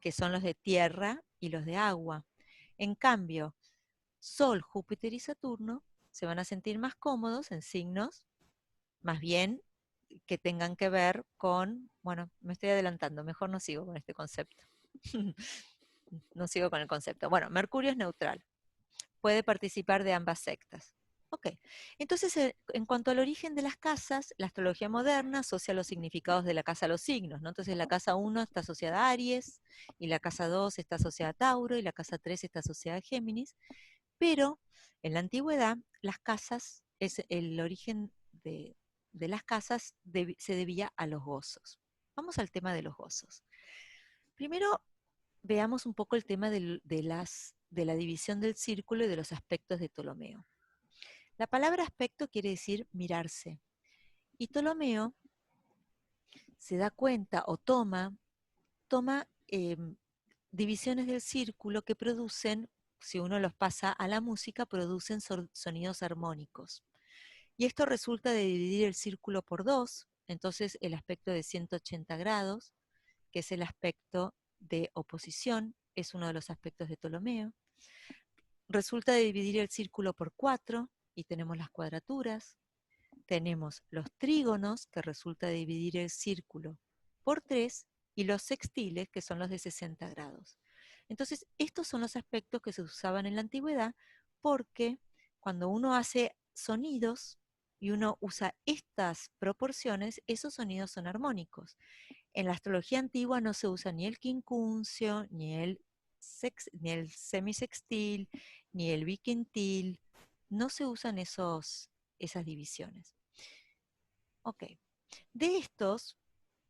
que son los de tierra y los de agua. En cambio, Sol, Júpiter y Saturno se van a sentir más cómodos en signos más bien que tengan que ver con, bueno, me estoy adelantando, mejor no sigo con este concepto. No sigo con el concepto. Bueno, Mercurio es neutral, puede participar de ambas sectas. Ok, entonces en cuanto al origen de las casas, la astrología moderna asocia los significados de la casa a los signos, ¿no? Entonces la casa 1 está asociada a Aries, y la casa 2 está asociada a Tauro, y la casa 3 está asociada a Géminis, pero en la antigüedad las casas, el origen de las casas se debía a los gozos. Vamos al tema de los gozos. Primero veamos un poco el tema de la división del círculo y de los aspectos de Ptolomeo. La palabra aspecto quiere decir mirarse. Y Ptolomeo se da cuenta o toma divisiones del círculo que producen, si uno los pasa a la música, producen sonidos armónicos. Y esto resulta de dividir el círculo por dos, entonces el aspecto de 180 grados, que es el aspecto de oposición, es uno de los aspectos de Ptolomeo. Resulta de dividir el círculo por 4 y tenemos las cuadraturas. Tenemos los trígonos, que resulta de dividir el círculo por 3, y los sextiles, que son los de 60 grados. Entonces, estos son los aspectos que se usaban en la antigüedad, porque cuando uno hace sonidos y uno usa estas proporciones, esos sonidos son armónicos. En la astrología antigua no se usa ni el quincuncio, ni el semisextil, ni el biquintil, no se usan esas divisiones. Ok, de estos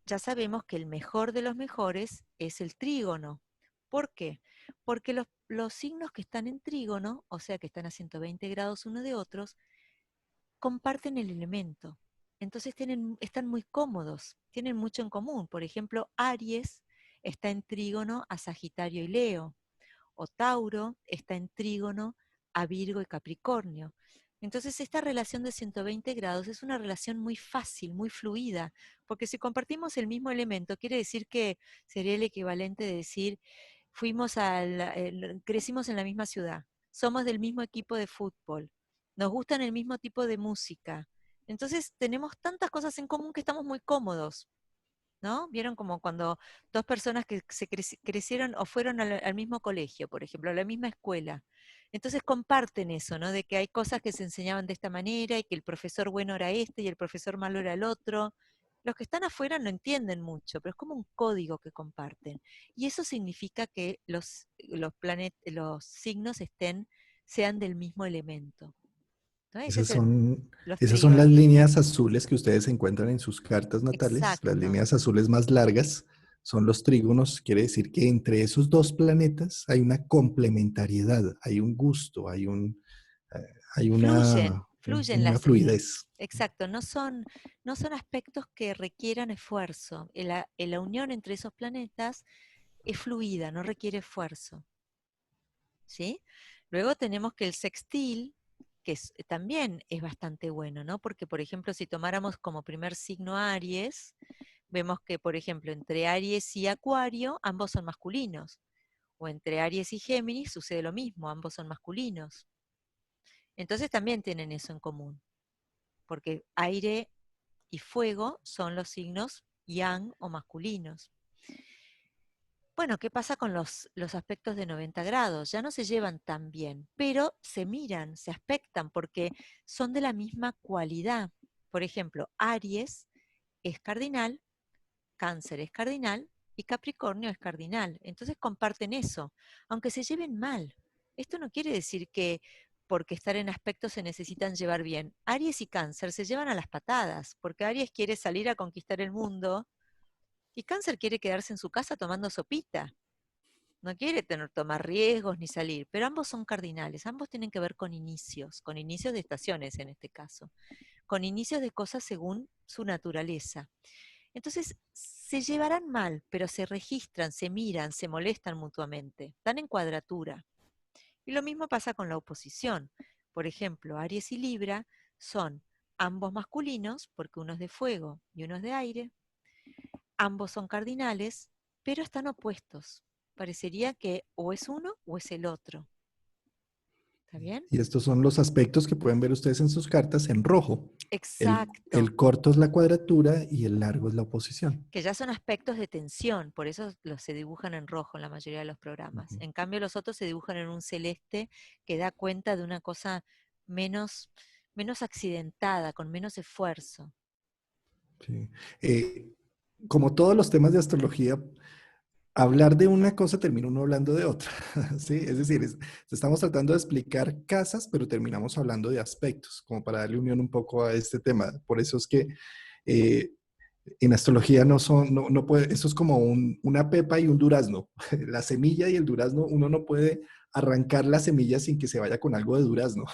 ya sabemos que el mejor de los mejores es el trígono. ¿Por qué? Porque los signos que están en trígono, o sea que están a 120 grados uno de otros, comparten el elemento. Entonces están muy cómodos, tienen mucho en común. Por ejemplo, Aries está en trígono a Sagitario y Leo, o Tauro está en trígono a Virgo y Capricornio. Entonces esta relación de 120 grados es una relación muy fácil, muy fluida, porque si compartimos el mismo elemento, quiere decir que sería el equivalente de decir, crecimos en la misma ciudad, somos del mismo equipo de fútbol, nos gustan el mismo tipo de música. Entonces tenemos tantas cosas en común que estamos muy cómodos, ¿no? Vieron como cuando dos personas que crecieron o fueron al mismo colegio, por ejemplo, a la misma escuela. Entonces comparten eso, ¿no? De que hay cosas que se enseñaban de esta manera y que el profesor bueno era este y el profesor malo era el otro. Los que están afuera no entienden mucho, pero es como un código que comparten. Y eso significa que los signos sean del mismo elemento, ¿no? Ese Esas es son, los esas son las trígonos. líneas azules que ustedes encuentran en sus cartas natales. Las Exacto. líneas azules más largas son los trígonos. Quiere decir que entre esos dos planetas hay una complementariedad, hay un gusto, eh, hay Fluyen una las, fluidez. exacto, no son aspectos que requieran esfuerzo. La unión entre esos planetas es fluida, no requiere esfuerzo. ¿Sí? Luego tenemos que el sextil, también es bastante bueno, ¿no? Porque, por ejemplo, si tomáramos como primer signo Aries, vemos que, por ejemplo, entre Aries y Acuario, ambos son masculinos. O entre Aries y Géminis sucede lo mismo, ambos son masculinos. Entonces también tienen eso en común, porque aire y fuego son los signos yang o masculinos. Bueno, ¿qué pasa con los aspectos de 90 grados? Ya no se llevan tan bien, pero se miran, se aspectan, porque son de la misma cualidad. Por ejemplo, Aries es cardinal, Cáncer es cardinal y Capricornio es cardinal. Entonces comparten eso, aunque se lleven mal. Esto no quiere decir que porque estar en aspectos se necesitan llevar bien. Aries y Cáncer se llevan a las patadas, porque Aries quiere salir a conquistar el mundo y Cáncer quiere quedarse en su casa tomando sopita. No quiere tomar riesgos ni salir, pero ambos son cardinales, ambos tienen que ver con inicios de estaciones en este caso, con inicios de cosas según su naturaleza. Entonces, se llevarán mal, pero se registran, se miran, se molestan mutuamente, están en cuadratura. Y lo mismo pasa con la oposición. Por ejemplo, Aries y Libra son ambos masculinos, porque uno es de fuego y uno es de aire, ambos son cardinales, pero están opuestos. Parecería que o es uno o es el otro. ¿Está bien? Y estos son los aspectos que pueden ver ustedes en sus cartas en rojo. Exacto. El corto es la cuadratura y el largo es la oposición. Que ya son aspectos de tensión, por eso los se dibujan en rojo en la mayoría de los programas. Ujú. En cambio, los otros se dibujan en un celeste que da cuenta de una cosa menos, menos accidentada, con menos esfuerzo. Sí. Eh, Como todos los temas de astrología, hablar de una cosa termina uno hablando de otra, ¿sí? Es decir, estamos tratando de explicar casas, pero terminamos hablando de aspectos, como para darle unión un poco a este tema. Por eso es que eh, en astrología no puede, eso es como una pepa y un durazno. La semilla y el durazno, uno no puede arrancar la semilla sin que se vaya con algo de durazno.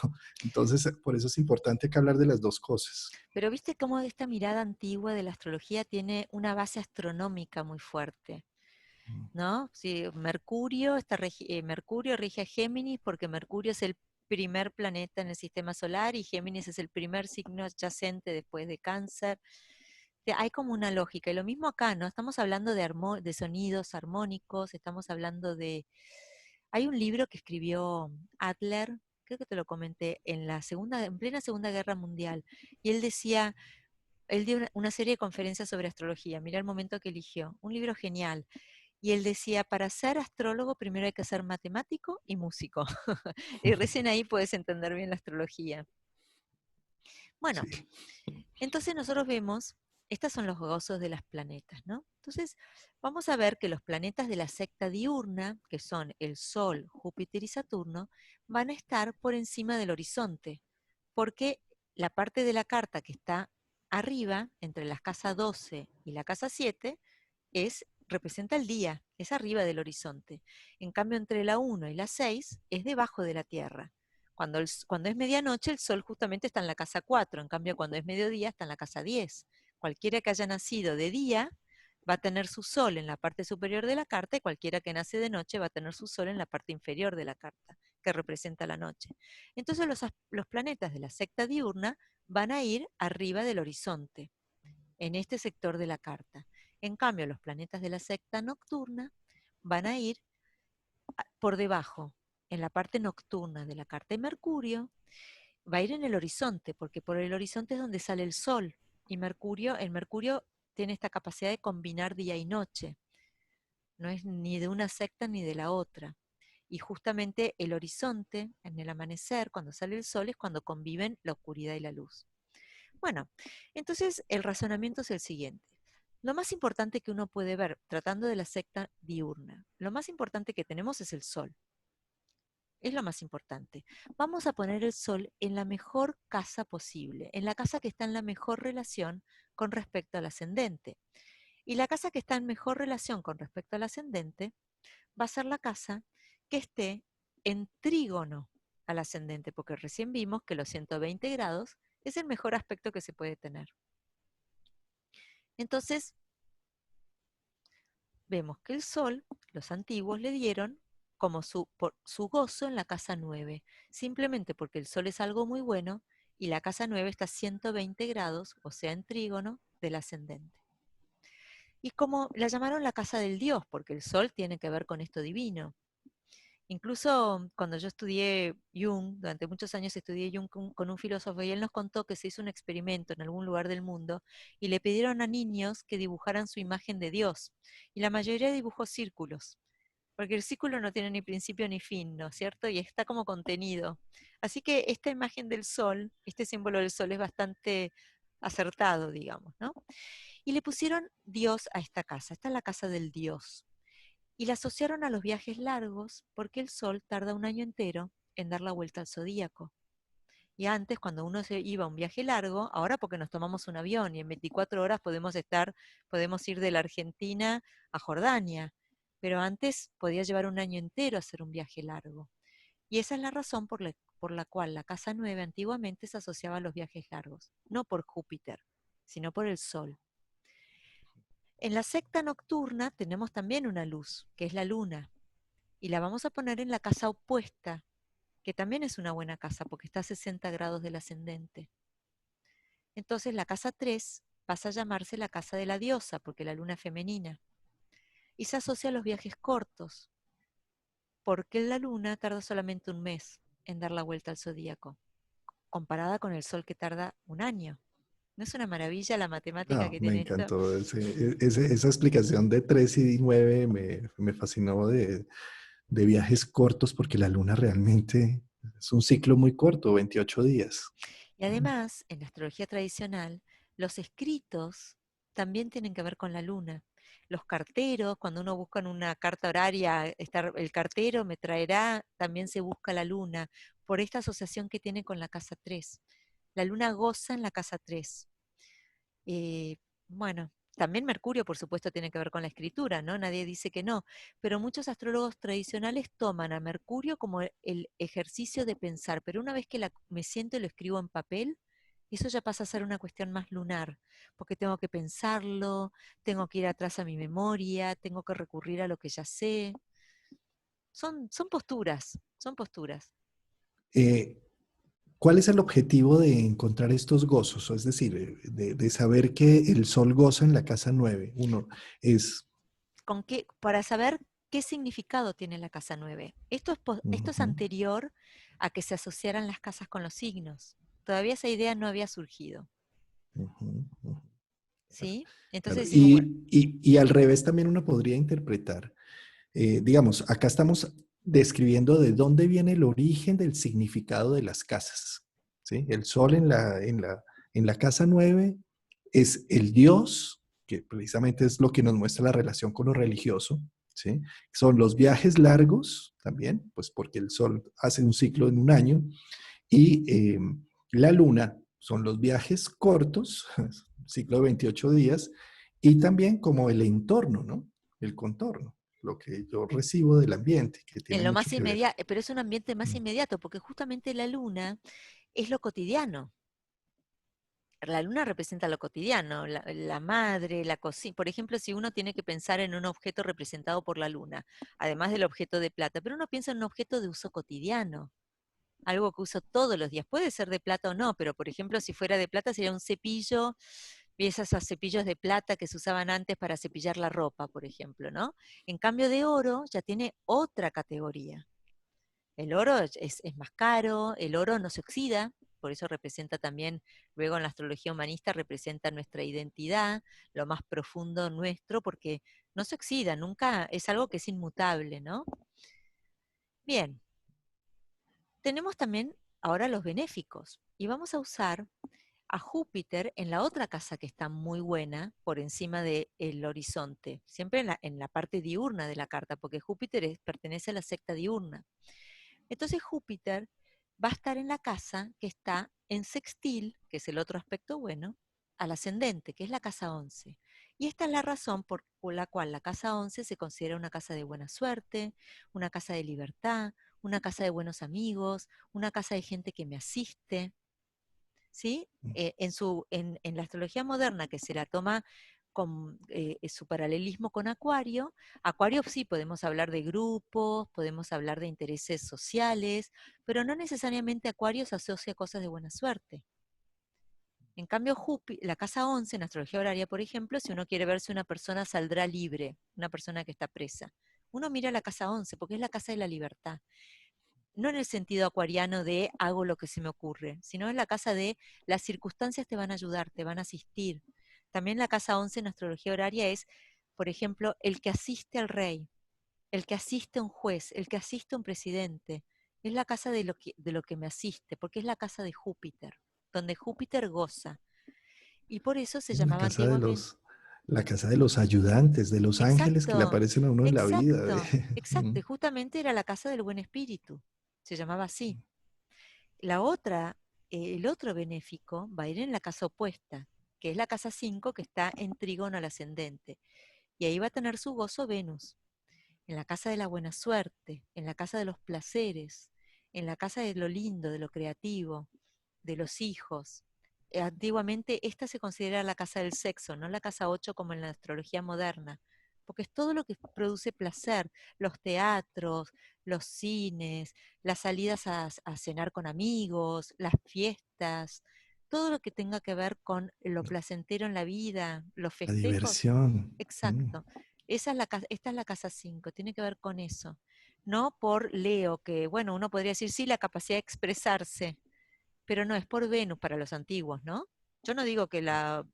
Entonces, por eso es importante que hablar de las dos cosas. Pero viste cómo esta mirada antigua de la astrología tiene una base astronómica muy fuerte, ¿no? Sí, Mercurio rige a Géminis porque Mercurio es el primer planeta en el sistema solar y Géminis es el primer signo adyacente después de Cáncer. Hay como una lógica, y lo mismo acá, ¿no? Estamos hablando de sonidos armónicos, estamos hablando de... Hay un libro que escribió Adler, creo que te lo comenté, en plena Segunda Guerra Mundial, y él decía, él dio una serie de conferencias sobre astrología, mira el momento que eligió, un libro genial, y él decía, para ser astrólogo primero hay que ser matemático y músico, y recién ahí puedes entender bien la astrología. Bueno, Sí. entonces nosotros vemos, estos son los gozos de los planetas, ¿no? Entonces vamos a ver que los planetas de la secta diurna, que son el Sol, Júpiter y Saturno, van a estar por encima del horizonte, porque la parte de la carta que está arriba, entre la casa 12 y la casa 7, representa el día, es arriba del horizonte. En cambio, entre la 1 y la 6 es debajo de la Tierra. Cuando es medianoche, el Sol justamente está en la casa 4, en cambio, cuando es mediodía, está en la casa 10. Cualquiera que haya nacido de día va a tener su Sol en la parte superior de la carta y cualquiera que nace de noche va a tener su Sol en la parte inferior de la carta, que representa la noche. Entonces, los planetas de la secta diurna van a ir arriba del horizonte, en este sector de la carta. En cambio, los planetas de la secta nocturna van a ir por debajo, en la parte nocturna de la carta. Y Mercurio va a ir en el horizonte, porque por el horizonte es donde sale el Sol. Y el Mercurio tiene esta capacidad de combinar día y noche. No es ni de una secta ni de la otra. Y justamente el horizonte, en el amanecer, cuando sale el sol, es cuando conviven la oscuridad y la luz. Bueno, entonces el razonamiento es el siguiente. Lo más importante que uno puede ver, tratando de la secta diurna, lo más importante que tenemos es el sol. Es lo más importante. Vamos a poner el sol en la mejor casa posible, en la casa que está en la mejor relación con respecto al ascendente. Y la casa que está en mejor relación con respecto al ascendente va a ser la casa que esté en trígono al ascendente, porque recién vimos que los 120 grados es el mejor aspecto que se puede tener. Entonces, vemos que el Sol, los antiguos le dieron como por su gozo en la casa 9, simplemente porque el Sol es algo muy bueno y la casa 9 está a 120 grados, o sea, en trígono del ascendente. Y como la llamaron la casa del Dios, porque el Sol tiene que ver con esto divino. Incluso cuando yo estudié Jung, durante muchos años estudié Jung con un filósofo y él nos contó que se hizo un experimento en algún lugar del mundo y le pidieron a niños que dibujaran su imagen de Dios. Y la mayoría dibujó círculos, porque el círculo no tiene ni principio ni fin, ¿no es cierto? Y está como contenido. Así que esta imagen del sol, este símbolo del sol es bastante acertado, digamos, ¿no? Y le pusieron Dios a esta casa. Esta es la casa del Dios. Y la asociaron a los viajes largos porque el Sol tarda un año entero en dar la vuelta al zodíaco. Y antes, cuando uno se iba a un viaje largo, ahora porque nos tomamos un avión y en 24 horas podemos ir de la Argentina a Jordania. Pero antes podía llevar un año entero hacer un viaje largo. Y esa es la razón por la cual la casa 9 antiguamente se asociaba a los viajes largos, no por Júpiter, sino por el Sol. En la secta nocturna tenemos también una luz, que es la luna, y la vamos a poner en la casa opuesta, que también es una buena casa porque está a 60 grados del ascendente. Entonces la casa 3 pasa a llamarse la casa de la diosa, porque la luna es femenina, y se asocia a los viajes cortos, porque la luna tarda solamente un mes en dar la vuelta al zodíaco, comparada con el sol que tarda un año. ¿No es una maravilla la matemática No, que me tiene esto? encantó esa explicación de 3 y 9, me fascinó de viajes cortos porque la luna realmente es un ciclo muy corto, 28 días. Y además, en la astrología tradicional, los escritos también tienen que ver con la luna. Los carteros, cuando uno busca en una carta horaria, el cartero me traerá, también se busca la luna, por esta asociación que tiene con la casa 3. La luna goza en la casa 3. Bueno, también Mercurio, por supuesto, tiene que ver con la escritura, ¿no? Nadie dice que no, pero muchos astrólogos tradicionales toman a Mercurio como el ejercicio de pensar, pero una vez que me siento y lo escribo en papel, eso ya pasa a ser una cuestión más lunar, porque tengo que pensarlo, tengo que ir atrás a mi memoria, tengo que recurrir a lo que ya sé. Son posturas, son posturas. Eh, ¿Cuál es el objetivo de encontrar estos gozos? Es decir, de saber que el sol goza en la casa 9. Uno es... Para saber qué significado tiene la casa 9. Esto es Ujú, anterior a que se asociaran las casas con los signos. Todavía esa idea no había surgido, ujú, ujú, claro, ¿sí? claro. Entonces decimos, bueno, Y al revés también uno podría interpretar, digamos, acá estamos describiendo de dónde viene el origen del significado de las casas. ¿Sí? El sol en la casa 9 es el Dios, que precisamente es lo que nos muestra la relación con lo religioso. ¿Sí? Son los viajes largos también, pues porque el sol hace un ciclo en un año, y la luna son los viajes cortos, ciclo de 28 días, y también como el entorno, ¿no? El contorno, lo que yo recibo del ambiente, que tiene en lo mucho más que ver. inmediato, pero es un ambiente más Mm, inmediato, porque justamente la luna es lo cotidiano. La luna representa lo cotidiano, la madre, la cocina. Por ejemplo, si uno tiene que pensar en un objeto representado por la luna, además del objeto de plata, pero uno piensa en un objeto de uso cotidiano, algo que uso todos los días. Puede ser de plata o no, pero por ejemplo, si fuera de plata sería un cepillo, y esos cepillos de plata que se usaban antes para cepillar la ropa, por ejemplo, ¿no? En cambio de oro ya tiene otra categoría. El oro es más caro, el oro no se oxida, por eso representa también, luego en la astrología humanista, representa nuestra identidad, lo más profundo nuestro, porque no se oxida, nunca es algo que es inmutable, ¿no? Bien, tenemos también ahora los benéficos y vamos a usar a Júpiter en la otra casa que está muy buena por encima del horizonte, siempre en la parte diurna de la carta, porque Júpiter pertenece a la secta diurna. Entonces Júpiter va a estar en la casa que está en sextil, que es el otro aspecto bueno, al ascendente, que es la casa 11. Y esta es la razón por la cual la casa 11 se considera una casa de buena suerte, una casa de libertad, una casa de buenos amigos, una casa de gente que me asiste. ¿Sí? mm, En la astrología moderna, que se la toma con su paralelismo con Acuario. Acuario sí podemos hablar de grupos, podemos hablar de intereses sociales, pero no necesariamente Acuario se asocia a cosas de buena suerte. En cambio, la casa 11 en astrología horaria, por ejemplo, si uno quiere ver si una persona saldrá libre, una persona que está presa, uno mira la casa 11 porque es la casa de la libertad. No en el sentido acuariano de hago lo que se me ocurre, sino en la casa de las circunstancias te van a ayudar, te van a asistir. También la casa 11 en astrología horaria es, por ejemplo, el que asiste al rey, el que asiste a un juez, el que asiste a un presidente. Es la casa de lo que me asiste, porque es la casa de Júpiter, donde Júpiter goza. Y por eso se La llamaba casa de antiguamente. la casa de los ayudantes, de los ángeles que le Exacto, aparecen a uno en la vida. exacto, exacto. Y justamente era la casa del buen espíritu. Se llamaba así. La otra, el otro benéfico va a ir en la casa opuesta, que es la casa 5 que está en trígono al ascendente. Y ahí va a tener su gozo Venus, en la casa de la buena suerte, en la casa de los placeres, en la casa de lo lindo, de lo creativo, de los hijos. Antiguamente esta se considera la casa del sexo, no la casa 8 como en la astrología moderna, porque es todo lo que produce placer, los teatros, los cines, las salidas a cenar con amigos, las fiestas, todo lo que tenga que ver con lo placentero en la vida, los La festejos. diversión. Exacto. Esta es la casa 5, tiene que ver con eso. No por Leo, que bueno, uno podría decir sí, la capacidad de expresarse, pero no, es por Venus para los antiguos, ¿no? Yo no digo que las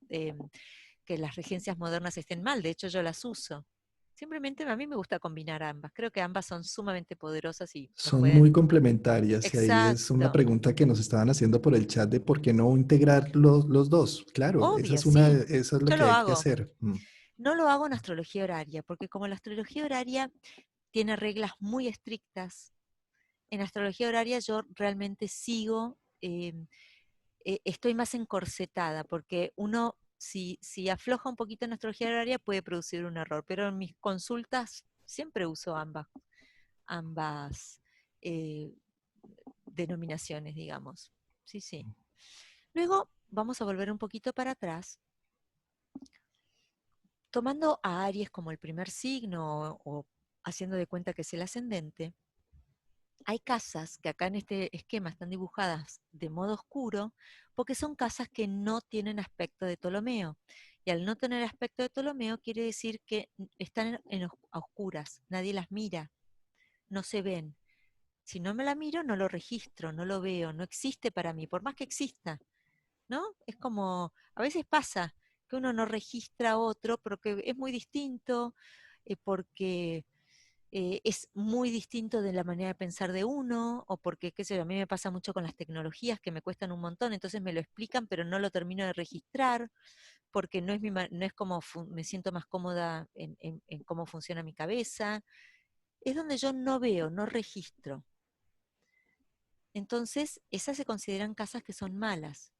regencias modernas estén mal, de hecho yo las uso. Simplemente a mí me gusta combinar ambas. Creo que ambas son sumamente poderosas y nos Son muy pueden. complementarias y ahí es una Exacto. pregunta que nos estaban haciendo por el chat de por qué no integrar los dos. Claro, Obvio, sí. eso es lo Yo que lo hay que hago. hacer. No lo hago en astrología horaria, porque como la astrología horaria tiene reglas muy estrictas, en astrología horaria yo realmente sigo, estoy más encorsetada, porque uno, si afloja un poquito en astrología horaria, puede producir un error, pero en mis consultas siempre uso ambas eh, denominaciones, digamos. Sí, sí. Luego vamos a volver un poquito para atrás, tomando a Aries como el primer signo o haciendo de cuenta que es el ascendente. Hay casas que acá en este esquema están dibujadas de modo oscuro porque son casas que no tienen aspecto de Ptolomeo. Y al no tener aspecto de Ptolomeo quiere decir que están a oscuras, nadie las mira, no se ven. Si no me la miro, no lo registro, no lo veo, no existe para mí, por más que exista, ¿no? Es como, a veces pasa que uno no registra a otro porque es muy distinto, porque es muy distinto de la manera de pensar de uno, o porque, qué sé yo, a mí me pasa mucho con las tecnologías que me cuestan un montón, entonces me lo explican, pero no lo termino de registrar, porque no es, no es como me siento más cómoda en cómo funciona mi cabeza. Es donde yo no veo, no registro. Entonces, esas se consideran casas que son malas.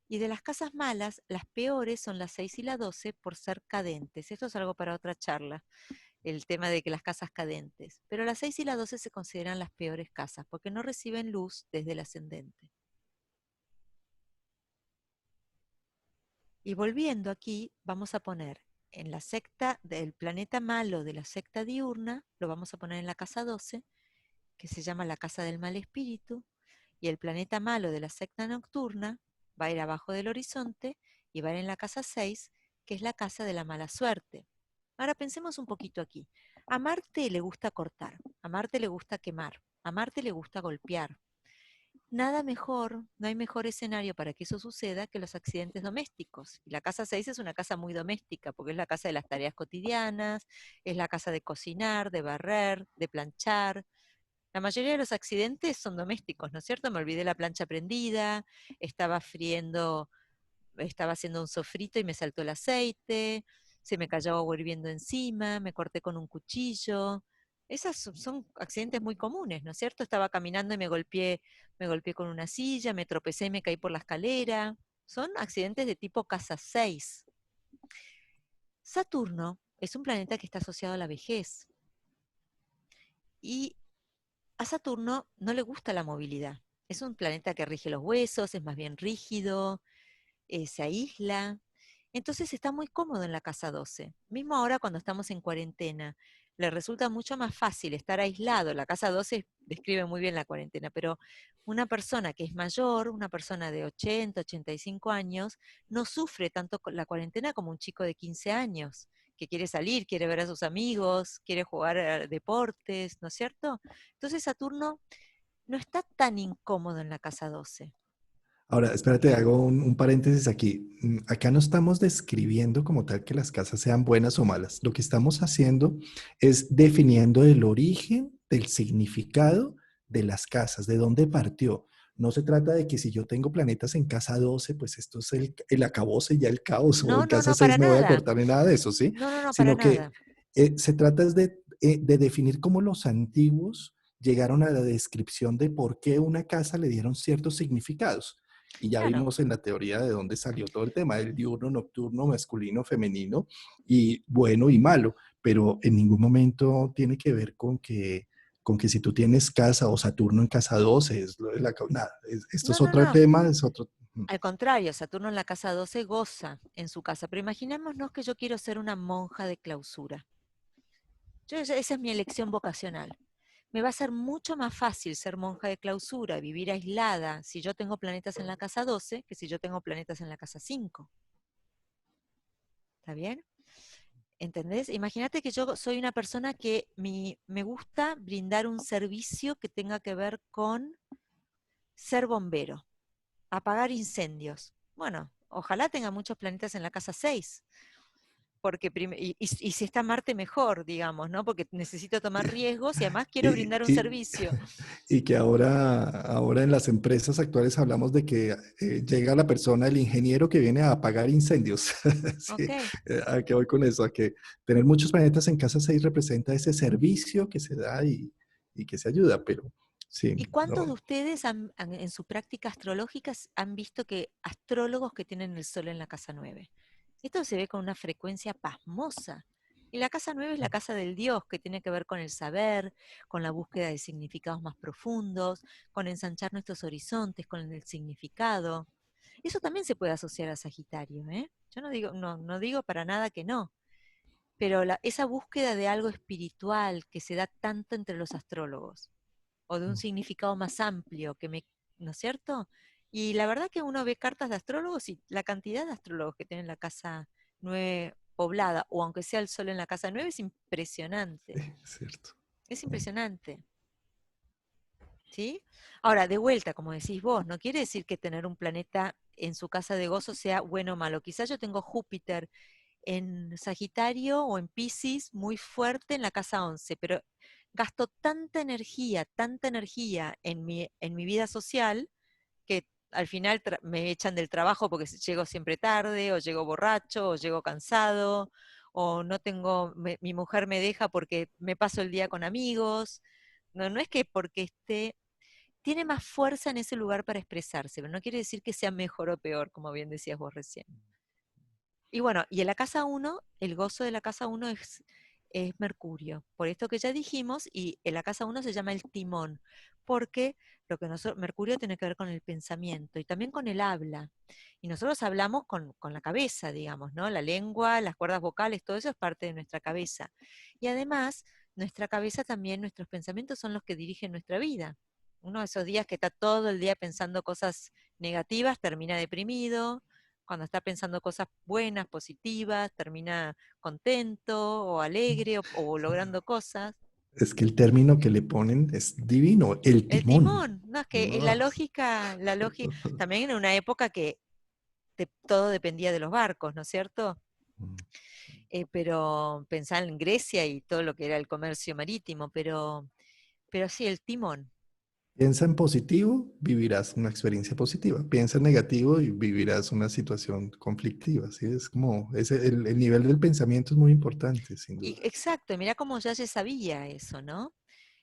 Y de las casas malas, las peores son las 6 y la 12 por ser cadentes. Esto es algo para otra charla, el tema de que las casas cadentes. Pero las 6 y las 12 se consideran las peores casas porque no reciben luz desde el ascendente. Y volviendo aquí, vamos a poner en la secta del planeta malo de la secta diurna, lo vamos a poner en la casa 12, que se llama la casa del mal espíritu, y el planeta malo de la secta nocturna va a ir abajo del horizonte y va a ir en la casa 6, que es la casa de la mala suerte. Ahora pensemos un poquito aquí. A Marte le gusta cortar, a Marte le gusta quemar, a Marte le gusta golpear. Nada mejor, no hay mejor escenario para que eso suceda que los accidentes domésticos. Y la casa 6 es una casa muy doméstica, porque es la casa de las tareas cotidianas, es la casa de cocinar, de barrer, de planchar. La mayoría de los accidentes son domésticos, ¿no es cierto? Me olvidé la plancha prendida, estaba friendo, estaba haciendo un sofrito y me saltó el aceite, se me cayó agua hirviendo encima, me corté con un cuchillo. Esas son accidentes muy comunes, ¿no es cierto? Estaba caminando y me golpeé con una silla, me tropecé y me caí por la escalera. Son accidentes de tipo casa 6. Saturno es un planeta que está asociado a la vejez y a Saturno no le gusta la movilidad. Es un planeta que rige los huesos, es más bien rígido, se aísla. Entonces está muy cómodo en la casa 12. Mismo ahora cuando estamos en cuarentena, le resulta mucho más fácil estar aislado. La casa 12 describe muy bien la cuarentena, pero una persona que es mayor, una persona de 80, 85 años, no sufre tanto con la cuarentena como un chico de 15 años, que quiere salir, quiere ver a sus amigos, quiere jugar a deportes, ¿no es cierto? Entonces Saturno no está tan incómodo en la casa 12. Ahora, espérate, hago un paréntesis aquí. Acá no estamos describiendo como tal que las casas sean buenas o malas. Lo que estamos haciendo es definiendo el origen del significado de las casas, de dónde partió. No se trata de que si yo tengo planetas en casa 12, pues esto es el acabose, ya el caos, o No, en no, casa no, 6 para me voy a nada. cortar ni nada de eso, ¿sí? No, no, no, para Sino que nada. se trata es de definir cómo los antiguos llegaron a la descripción de por qué una casa le dieron ciertos significados. Y ya Claro. vimos en la teoría de dónde salió todo el tema, el diurno, nocturno, masculino, femenino, y bueno y malo, pero en ningún momento tiene que ver con que si tú tienes casa o Saturno en casa 12, es lo de nada, esto No, es no, otro no. tema, es otro... Al contrario, Saturno en la casa 12 goza en su casa. Pero imaginémonos que yo quiero ser una monja de clausura. Esa es mi elección vocacional. Me va a ser mucho más fácil ser monja de clausura, vivir aislada, si yo tengo planetas en la casa 12, que si yo tengo planetas en la casa 5. ¿Está bien? ¿Entendés? Imagínate que yo soy una persona que me gusta brindar un servicio que tenga que ver con ser bombero, apagar incendios. Bueno, ojalá tenga muchos planetas en la casa 6, porque y si está Marte mejor, digamos, ¿no? Porque necesito tomar riesgos y además quiero Y, brindar un y, servicio. y que ahora en las empresas actuales hablamos de que llega la persona, el ingeniero que viene a apagar incendios. Ok. Sí, ¿a qué voy con eso? A que tener muchos planetas en casa 6 representa ese servicio que se da y que se ayuda, pero ¿Y sí, cuántos de no. ustedes en su práctica astrológica han visto que astrólogos que tienen el Sol en la casa 9? Esto se ve con una frecuencia pasmosa. Y la casa 9 es la casa del Dios, que tiene que ver con el saber, con la búsqueda de significados más profundos, con ensanchar nuestros horizontes, con el significado. Eso también se puede asociar a Sagitario, ¿eh? Yo no digo, no digo para nada que no, pero esa búsqueda de algo espiritual que se da tanto entre los astrólogos, o de un significado más amplio ¿no es cierto? Y la verdad que uno ve cartas de astrólogos y la cantidad de astrólogos que tienen la casa 9 poblada, o aunque sea el sol en la casa 9, es impresionante. Es cierto. Es impresionante. ¿Sí? Ahora, de vuelta, como decís vos, no quiere decir que tener un planeta en su casa de gozo sea bueno o malo. Quizás yo tengo Júpiter en Sagitario o en Piscis muy fuerte en la casa 11, pero gasto tanta energía en mi vida social, que al final me echan del trabajo porque llego siempre tarde, o llego borracho, o llego cansado, o no tengo, mi mujer me deja porque me paso el día con amigos. No, no es que porque tiene más fuerza en ese lugar para expresarse, pero no quiere decir que sea mejor o peor, como bien decías vos recién. Y bueno, y en la casa uno, el gozo de la casa uno es Mercurio, por esto que ya dijimos, y en la casa uno se llama el timón, porque Mercurio tiene que ver con el pensamiento y también con el habla. Y nosotros hablamos con la cabeza, digamos, ¿no? La lengua, las cuerdas vocales, todo eso es parte de nuestra cabeza. Y además, nuestra cabeza también, nuestros pensamientos son los que dirigen nuestra vida. Uno de esos días que está todo el día pensando cosas negativas termina deprimido, cuando está pensando cosas buenas, positivas, termina contento o alegre o logrando cosas. Es que el término que le ponen es divino, el El timón. timón, no, es que No. la lógica, también en una época que todo dependía de los barcos, ¿no es cierto? Pero pensar en Grecia y todo lo que era el comercio marítimo, pero sí, el timón. Piensa en positivo, vivirás una experiencia positiva. Piensa en negativo y vivirás una situación conflictiva. ¿Sí? Es como el nivel del pensamiento es muy importante, sin Y duda. exacto, y mira cómo ya se sabía eso, ¿no?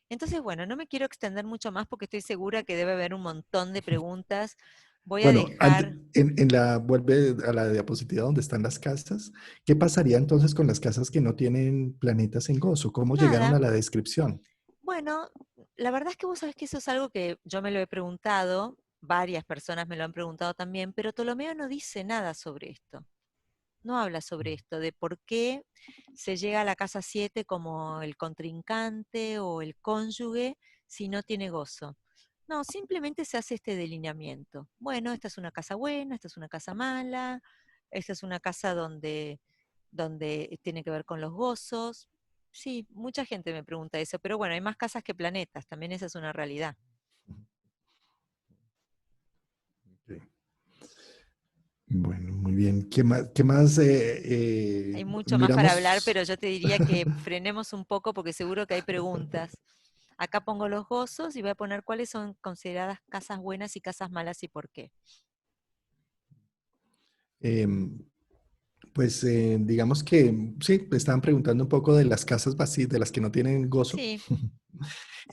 Entonces, bueno, no me quiero extender mucho más porque estoy segura que debe haber un montón de preguntas. Voy a Bueno, dejar, vuelve a la diapositiva donde están las casas. ¿Qué pasaría entonces con las casas que no tienen planetas en gozo? ¿Cómo llegaron nada, a la descripción? bueno, la verdad es que vos sabés que eso es algo que yo me lo he preguntado, varias personas me lo han preguntado también, pero Ptolomeo no dice nada sobre esto. No habla sobre esto, de por qué se llega a la casa 7 como el contrincante o el cónyuge si no tiene gozo. No, simplemente se hace este delineamiento. Bueno, esta es una casa buena, esta es una casa mala, esta es una casa donde tiene que ver con los gozos. Sí, mucha gente me pregunta eso, pero bueno, hay más casas que planetas, también esa es una realidad. Ok. Bueno, muy bien. Qué más Hay mucho más para hablar, miramos? pero yo te diría que frenemos un poco porque seguro que hay preguntas. Acá pongo los gozos y voy a poner cuáles son consideradas casas buenas y casas malas y por qué. Em, pues digamos que sí, me estaban preguntando un poco de las casas vacías, de las que no tienen gozo. Sí,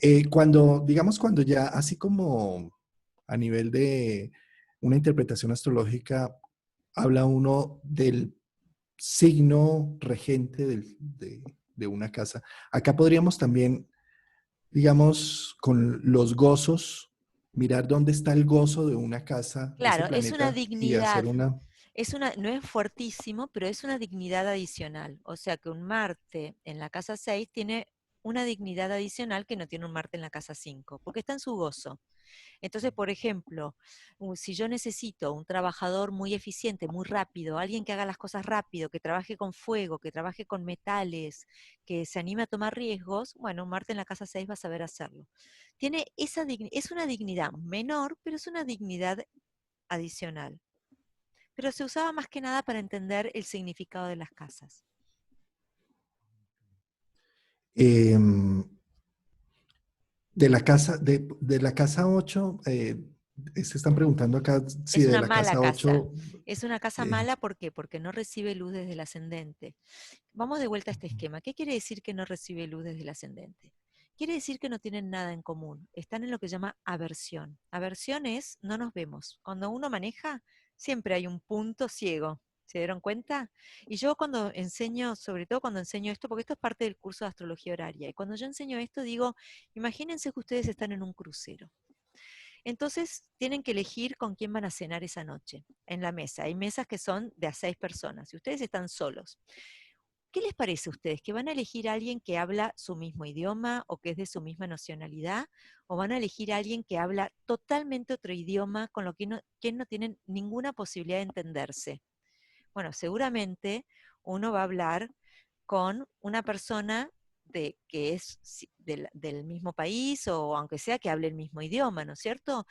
Digamos, cuando ya, así como a nivel de una interpretación astrológica, habla uno del signo regente de una casa. Acá podríamos también, digamos, con los gozos, mirar dónde está el gozo de una casa, ese claro, es una planeta, y hacer dignidad. una... No es fuertísimo, pero es una dignidad adicional. O sea que un Marte en la casa 6 tiene una dignidad adicional que no tiene un Marte en la casa 5, porque está en su gozo. Entonces, por ejemplo, si yo necesito un trabajador muy eficiente, muy rápido, alguien que haga las cosas rápido, que trabaje con fuego, que trabaje con metales, que se anime a tomar riesgos, bueno, un Marte en la casa 6 va a saber hacerlo. Es una dignidad menor, pero es una dignidad adicional. Pero se usaba más que nada para entender el significado de las casas. em, de la casa 8, se están preguntando acá si Es de una la mala casa casa. 8, Es una casa eh, mala, ¿por qué? Porque no recibe luz desde el ascendente. Vamos de vuelta a este esquema. ¿Qué quiere decir que no recibe luz desde el ascendente? Quiere decir que no tienen nada en común. Están en lo que se llama aversión. Aversión es no nos vemos. Cuando uno maneja, siempre hay un punto ciego. ¿Se dieron cuenta? Y yo cuando enseño, sobre todo cuando enseño esto, porque esto es parte del curso de astrología horaria, y cuando yo enseño esto digo, imagínense que ustedes están en un crucero. Entonces tienen que elegir con quién van a cenar esa noche en la mesa. Hay mesas que son de a 6 personas y ustedes están solos. ¿Qué les parece a ustedes? ¿Que van a elegir a alguien que habla su mismo idioma o que es de su misma nacionalidad? ¿O van a elegir a alguien que habla totalmente otro idioma con lo que no tienen ninguna posibilidad de entenderse? Bueno, seguramente uno va a hablar con una persona que es del mismo país o aunque sea que hable el mismo idioma, ¿no es cierto?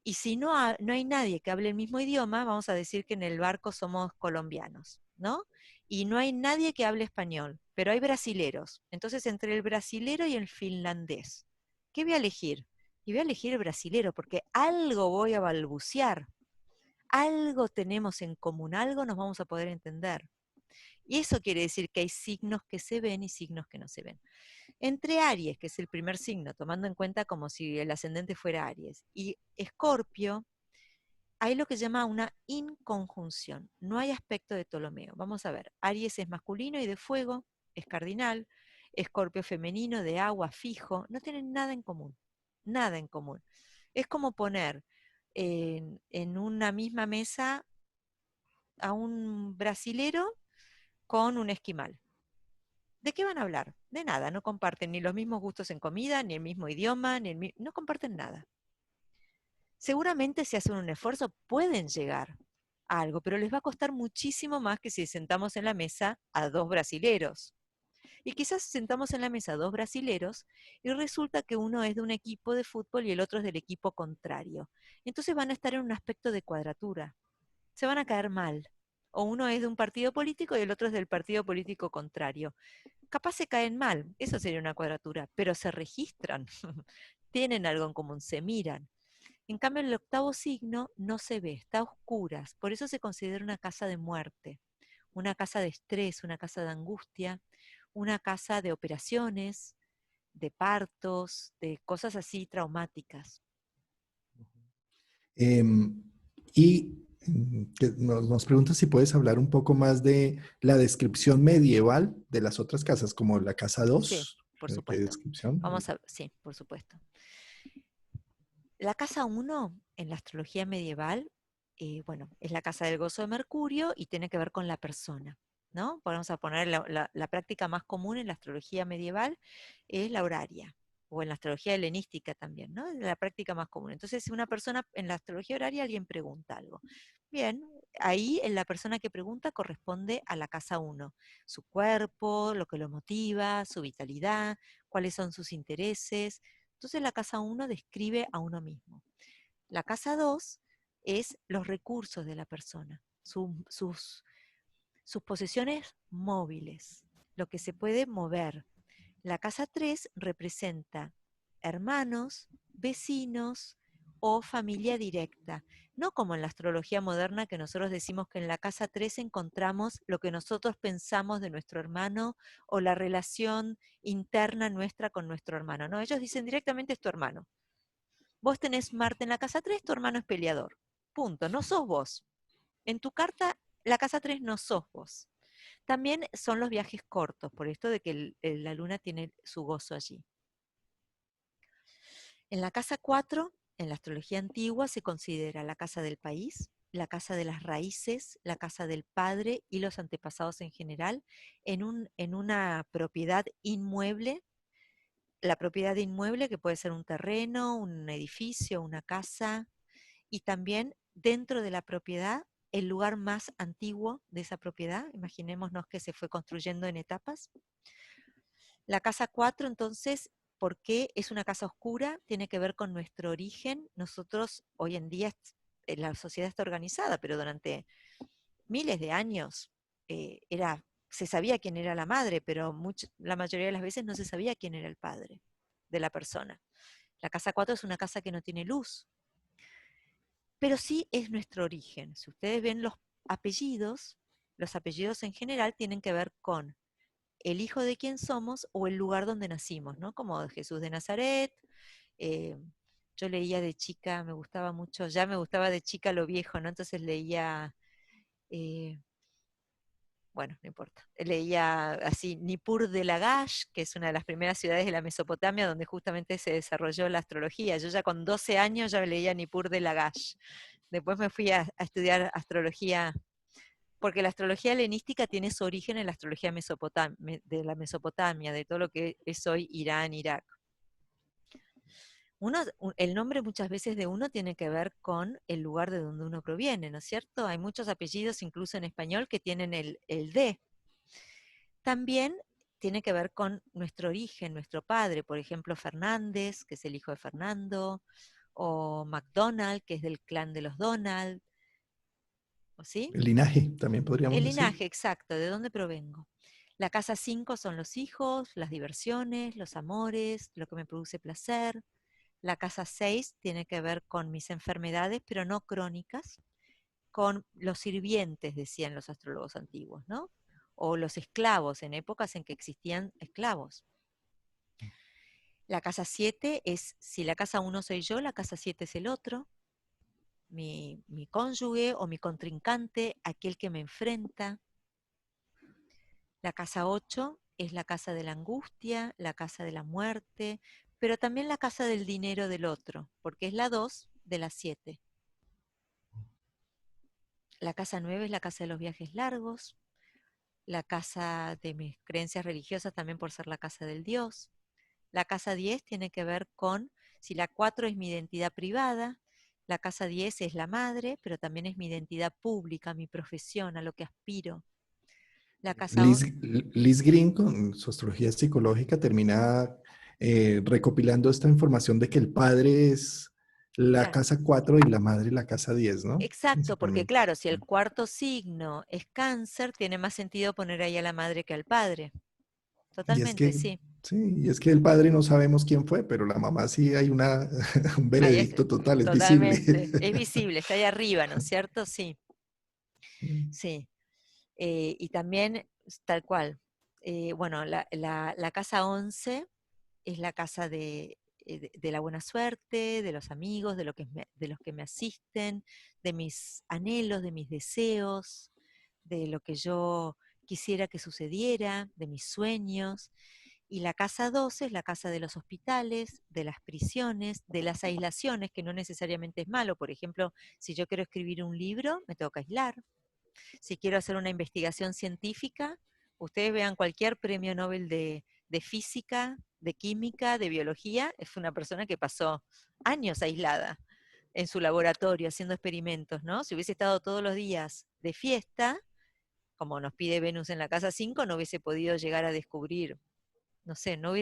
Y si no hay nadie que hable el mismo idioma, vamos a decir que en el barco somos colombianos, ¿no? Y no hay nadie que hable español, pero hay brasileros. Entonces, entre el brasilero y el finlandés, ¿qué voy a elegir? Y voy a elegir el brasilero porque algo voy a balbucear, algo tenemos en común, algo nos vamos a poder entender. Y eso quiere decir que hay signos que se ven y signos que no se ven. Entre Aries, que es el primer signo, tomando en cuenta como si el ascendente fuera Aries, y Escorpio, hay lo que se llama una inconjunción. No hay aspecto de Ptolomeo. Vamos a ver, Aries es masculino y de fuego, es cardinal, Escorpio femenino, de agua, fijo, no tienen nada en común. Nada en común. Es como poner en una misma mesa a un brasilero con un esquimal. ¿De qué van a hablar? De nada, no comparten ni los mismos gustos en comida, ni el mismo idioma, no comparten nada. Seguramente si hacen un esfuerzo pueden llegar a algo, pero les va a costar muchísimo más que si sentamos en la mesa a dos brasileros. Y quizás sentamos en la mesa a dos brasileros y resulta que uno es de un equipo de fútbol y el otro es del equipo contrario. Entonces van a estar en un aspecto de cuadratura. Se van a caer mal. O uno es de un partido político y el otro es del partido político contrario. Capaz se caen mal, eso sería una cuadratura, pero se registran, tienen algo en común, se miran. En cambio, el octavo signo no se ve, está a oscuras, por eso se considera una casa de muerte, una casa de estrés, una casa de angustia, una casa de operaciones, de partos, de cosas así traumáticas. Em, y que nos pregunta si puedes hablar un poco más de la descripción medieval de las otras casas, como la casa Sí, 2. por ¿Qué supuesto. descripción? Sí, por supuesto. La casa 1 en la astrología medieval bueno, es la casa del gozo de Mercurio y tiene que ver con la persona, ¿no? Vamos a poner la práctica más común en la astrología medieval es la horaria, o en la astrología helenística también, ¿no? Es la práctica más común. Entonces, si una persona en la astrología horaria alguien pregunta algo. Bien, ahí en la persona que pregunta corresponde a la casa 1, su cuerpo, lo que lo motiva, su vitalidad, cuáles son sus intereses. Entonces, la casa 1 describe a uno mismo. La casa 2 es los recursos de la persona, sus posesiones móviles, lo que se puede mover. La casa 3 representa hermanos, vecinos o familia directa. No como en la astrología moderna que nosotros decimos que en la casa 3 encontramos lo que nosotros pensamos de nuestro hermano o la relación interna nuestra con nuestro hermano. No, ellos dicen directamente es tu hermano. Vos tenés Marte en la casa 3, tu hermano es peleador. Punto, no sos vos. En tu carta, la casa 3 no sos vos. También son los viajes cortos, por esto de que la luna tiene su gozo allí. En la casa 4, en la astrología antigua, se considera la casa del país, la casa de las raíces, la casa del padre y los antepasados en general, en una propiedad inmueble. La propiedad inmueble que puede ser un terreno, un edificio, una casa, y también dentro de la propiedad el lugar más antiguo de esa propiedad. Imaginémonos que se fue construyendo en etapas. La casa 4, entonces, ¿por qué es una casa oscura? Tiene que ver con nuestro origen. Nosotros hoy en día, la sociedad está organizada, pero durante miles de años se sabía quién era la madre, pero la mayoría de las veces no se sabía quién era el padre de la persona. La casa 4 es una casa que no tiene luz, pero sí es nuestro origen. Si ustedes ven los apellidos en general tienen que ver con el hijo de quién somos o el lugar donde nacimos, ¿no? Como Jesús de Nazaret. eh, yo leía de chica, me gustaba mucho, ya me gustaba de chica lo viejo, ¿no? Entonces leía, eh, bueno, no importa, leía así Nippur de Lagash, que es una de las primeras ciudades de la Mesopotamia donde justamente se desarrolló la astrología. Yo ya con 12 años ya leía Nippur de Lagash. Después me fui a estudiar astrología, porque la astrología helenística tiene su origen en la astrología de la Mesopotamia, de todo lo que es hoy Irán, Irak. El nombre muchas veces de uno tiene que ver con el lugar de donde uno proviene, ¿no es cierto? Hay muchos apellidos, incluso en español, que tienen el de. También tiene que ver con nuestro origen, nuestro padre, por ejemplo, Fernández, que es el hijo de Fernando, o MacDonald, que es del clan de los Donald, ¿o sí? El linaje, también podríamos El decir. linaje, exacto, ¿de dónde provengo? La casa 5 son los hijos, las diversiones, los amores, lo que me produce placer. La casa 6 tiene que ver con mis enfermedades, pero no crónicas, con los sirvientes, decían los astrólogos antiguos, ¿no? O los esclavos, en épocas en que existían esclavos. La casa 7 es, si la casa 1 soy yo, la casa 7 es el otro, mi cónyuge o mi contrincante, aquel que me enfrenta. La casa 8 es la casa de la angustia, la casa de la muerte, pero también la casa del dinero del otro, porque es la 2 de las 7. La casa 9 es la casa de los viajes largos, la casa de mis creencias religiosas también por ser la casa del Dios. La casa 10 tiene que ver con, si la 4 es mi identidad privada, la casa 10 es la madre, pero también es mi identidad pública, mi profesión, a lo que aspiro. La casa Liz, Liz Green, con su astrología psicológica, termina recopilando esta información de que el padre es la claro, casa 4 y la madre la casa 10, ¿no? exacto, porque Principalmente. claro, si el cuarto signo es cáncer, tiene más sentido poner ahí a la madre que al padre. Y es Totalmente, que, sí. sí, y es que el padre no sabemos quién fue, pero la mamá sí hay un Ahí veredicto total, es visible. totalmente. Es visible, está ahí arriba, ¿no es cierto? Sí, sí. Y también, tal cual. Bueno, la casa 11 es la casa de la buena suerte, de los amigos, de los que me asisten, de mis anhelos, de mis deseos, de lo que yo quisiera que sucediera, de mis sueños. Y la casa 12 es la casa de los hospitales, de las prisiones, de las aislaciones, que no necesariamente es malo. Por ejemplo, si yo quiero escribir un libro, me tengo que aislar. Si quiero hacer una investigación científica, ustedes vean cualquier premio Nobel de física, de química, de biología, es una persona que pasó años aislada en su laboratorio haciendo experimentos, ¿no? Si hubiese estado todos los días de fiesta, como nos pide Venus en la casa 5, no hubiese podido llegar a descubrir, no sé, no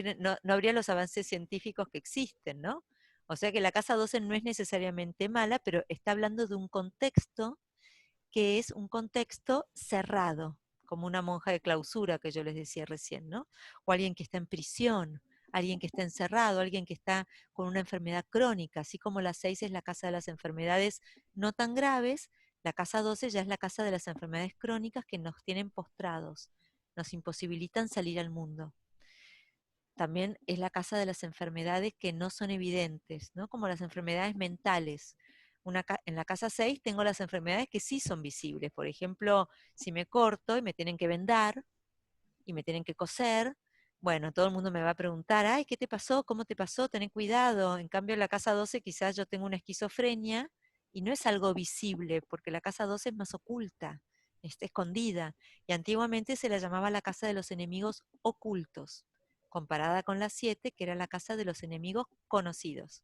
habría los avances científicos que existen, ¿no? O sea que la casa 12 no es necesariamente mala, pero está hablando de un contexto que es un contexto cerrado, como una monja de clausura que yo les decía recién, ¿no? O alguien que está en prisión, alguien que está encerrado, alguien que está con una enfermedad crónica, así como la 6 es la casa de las enfermedades no tan graves, la casa 12 ya es la casa de las enfermedades crónicas que nos tienen postrados, nos imposibilitan salir al mundo. También es la casa de las enfermedades que no son evidentes, ¿no? Como las enfermedades mentales. En la casa 6 tengo las enfermedades que sí son visibles. Por ejemplo, si me corto y me tienen que vendar y me tienen que coser, bueno, todo el mundo me va a preguntar, ay, ¿qué te pasó? ¿Cómo te pasó? Ten cuidado. En cambio, en la casa 12 quizás yo tengo una esquizofrenia y no es algo visible, porque la casa 12 es más oculta, está escondida. Y antiguamente se la llamaba la casa de los enemigos ocultos, comparada con la 7, que era la casa de los enemigos conocidos.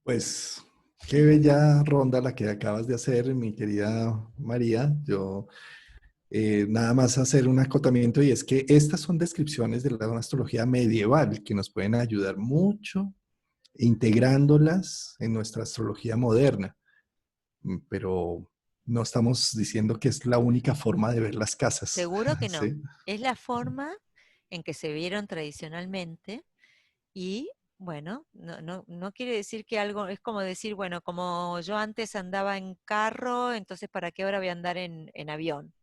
Pues qué bella ronda la que acabas de hacer, mi querida María. Yo nada más hacer un acotamiento y es que estas son descripciones de la astrología medieval que nos pueden ayudar mucho integrándolas en nuestra astrología moderna, pero no estamos diciendo que es la única forma de ver las casas, Seguro que no. ¿sí? Es la forma en que se vieron tradicionalmente. Y bueno, no quiere decir que algo, es como decir, bueno, como yo antes andaba en carro, entonces ¿para qué ahora voy a andar en avión?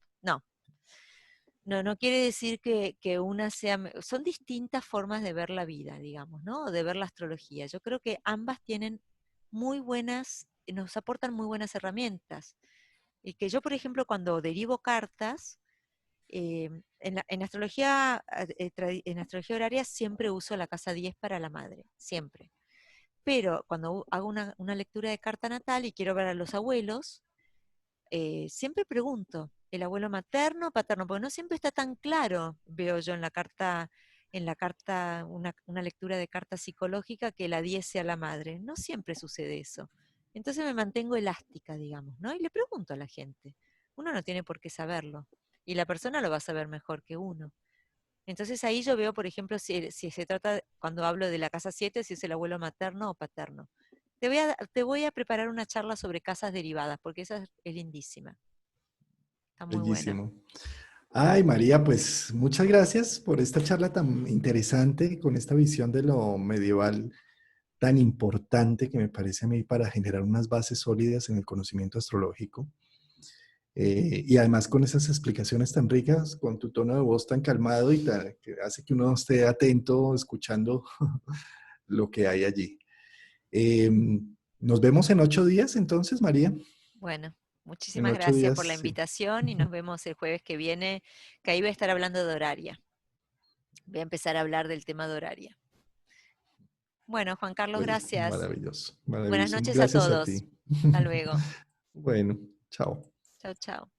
No, no quiere decir que una sea, son distintas formas de ver la vida, digamos, ¿no? O de ver la astrología. Yo creo que ambas tienen muy buenas, nos aportan muy buenas herramientas. Y que yo, por ejemplo, cuando derivo cartas, en astrología horaria siempre uso la casa 10 para la madre, siempre. Pero cuando hago una lectura de carta natal y quiero ver a los abuelos, siempre pregunto, ¿el abuelo materno o paterno? Porque no siempre está tan claro, veo yo en la carta, una lectura de carta psicológica que la 10 sea la madre. No siempre sucede eso. Entonces me mantengo elástica, digamos, ¿no? Y le pregunto a la gente. Uno no tiene por qué saberlo. Y la persona lo va a saber mejor que uno. Entonces ahí yo veo, por ejemplo, si se trata, cuando hablo de la casa 7, si es el abuelo materno o paterno. Te voy a preparar una charla sobre casas derivadas, porque esa es lindísima. Está muy buena. Bellísimo. Ay, María, pues muchas gracias por esta charla tan interesante con esta visión de lo medieval tan importante que me parece a mí para generar unas bases sólidas en el conocimiento astrológico. Y además con esas explicaciones tan ricas, con tu tono de voz tan calmado y que hace que uno esté atento escuchando lo que hay allí. Eh, Nos vemos en 8 días entonces, María. Bueno, En muchísimas ocho gracias días, por la sí. invitación y nos vemos el jueves que viene, que ahí voy a estar hablando de horaria. Voy a empezar a hablar del tema de horaria. Bueno, Juan Carlos, Pues gracias. maravilloso, Buenas maravilloso. noches a Gracias a todos. ti. Hasta luego. Bueno, chao. Chao, chao.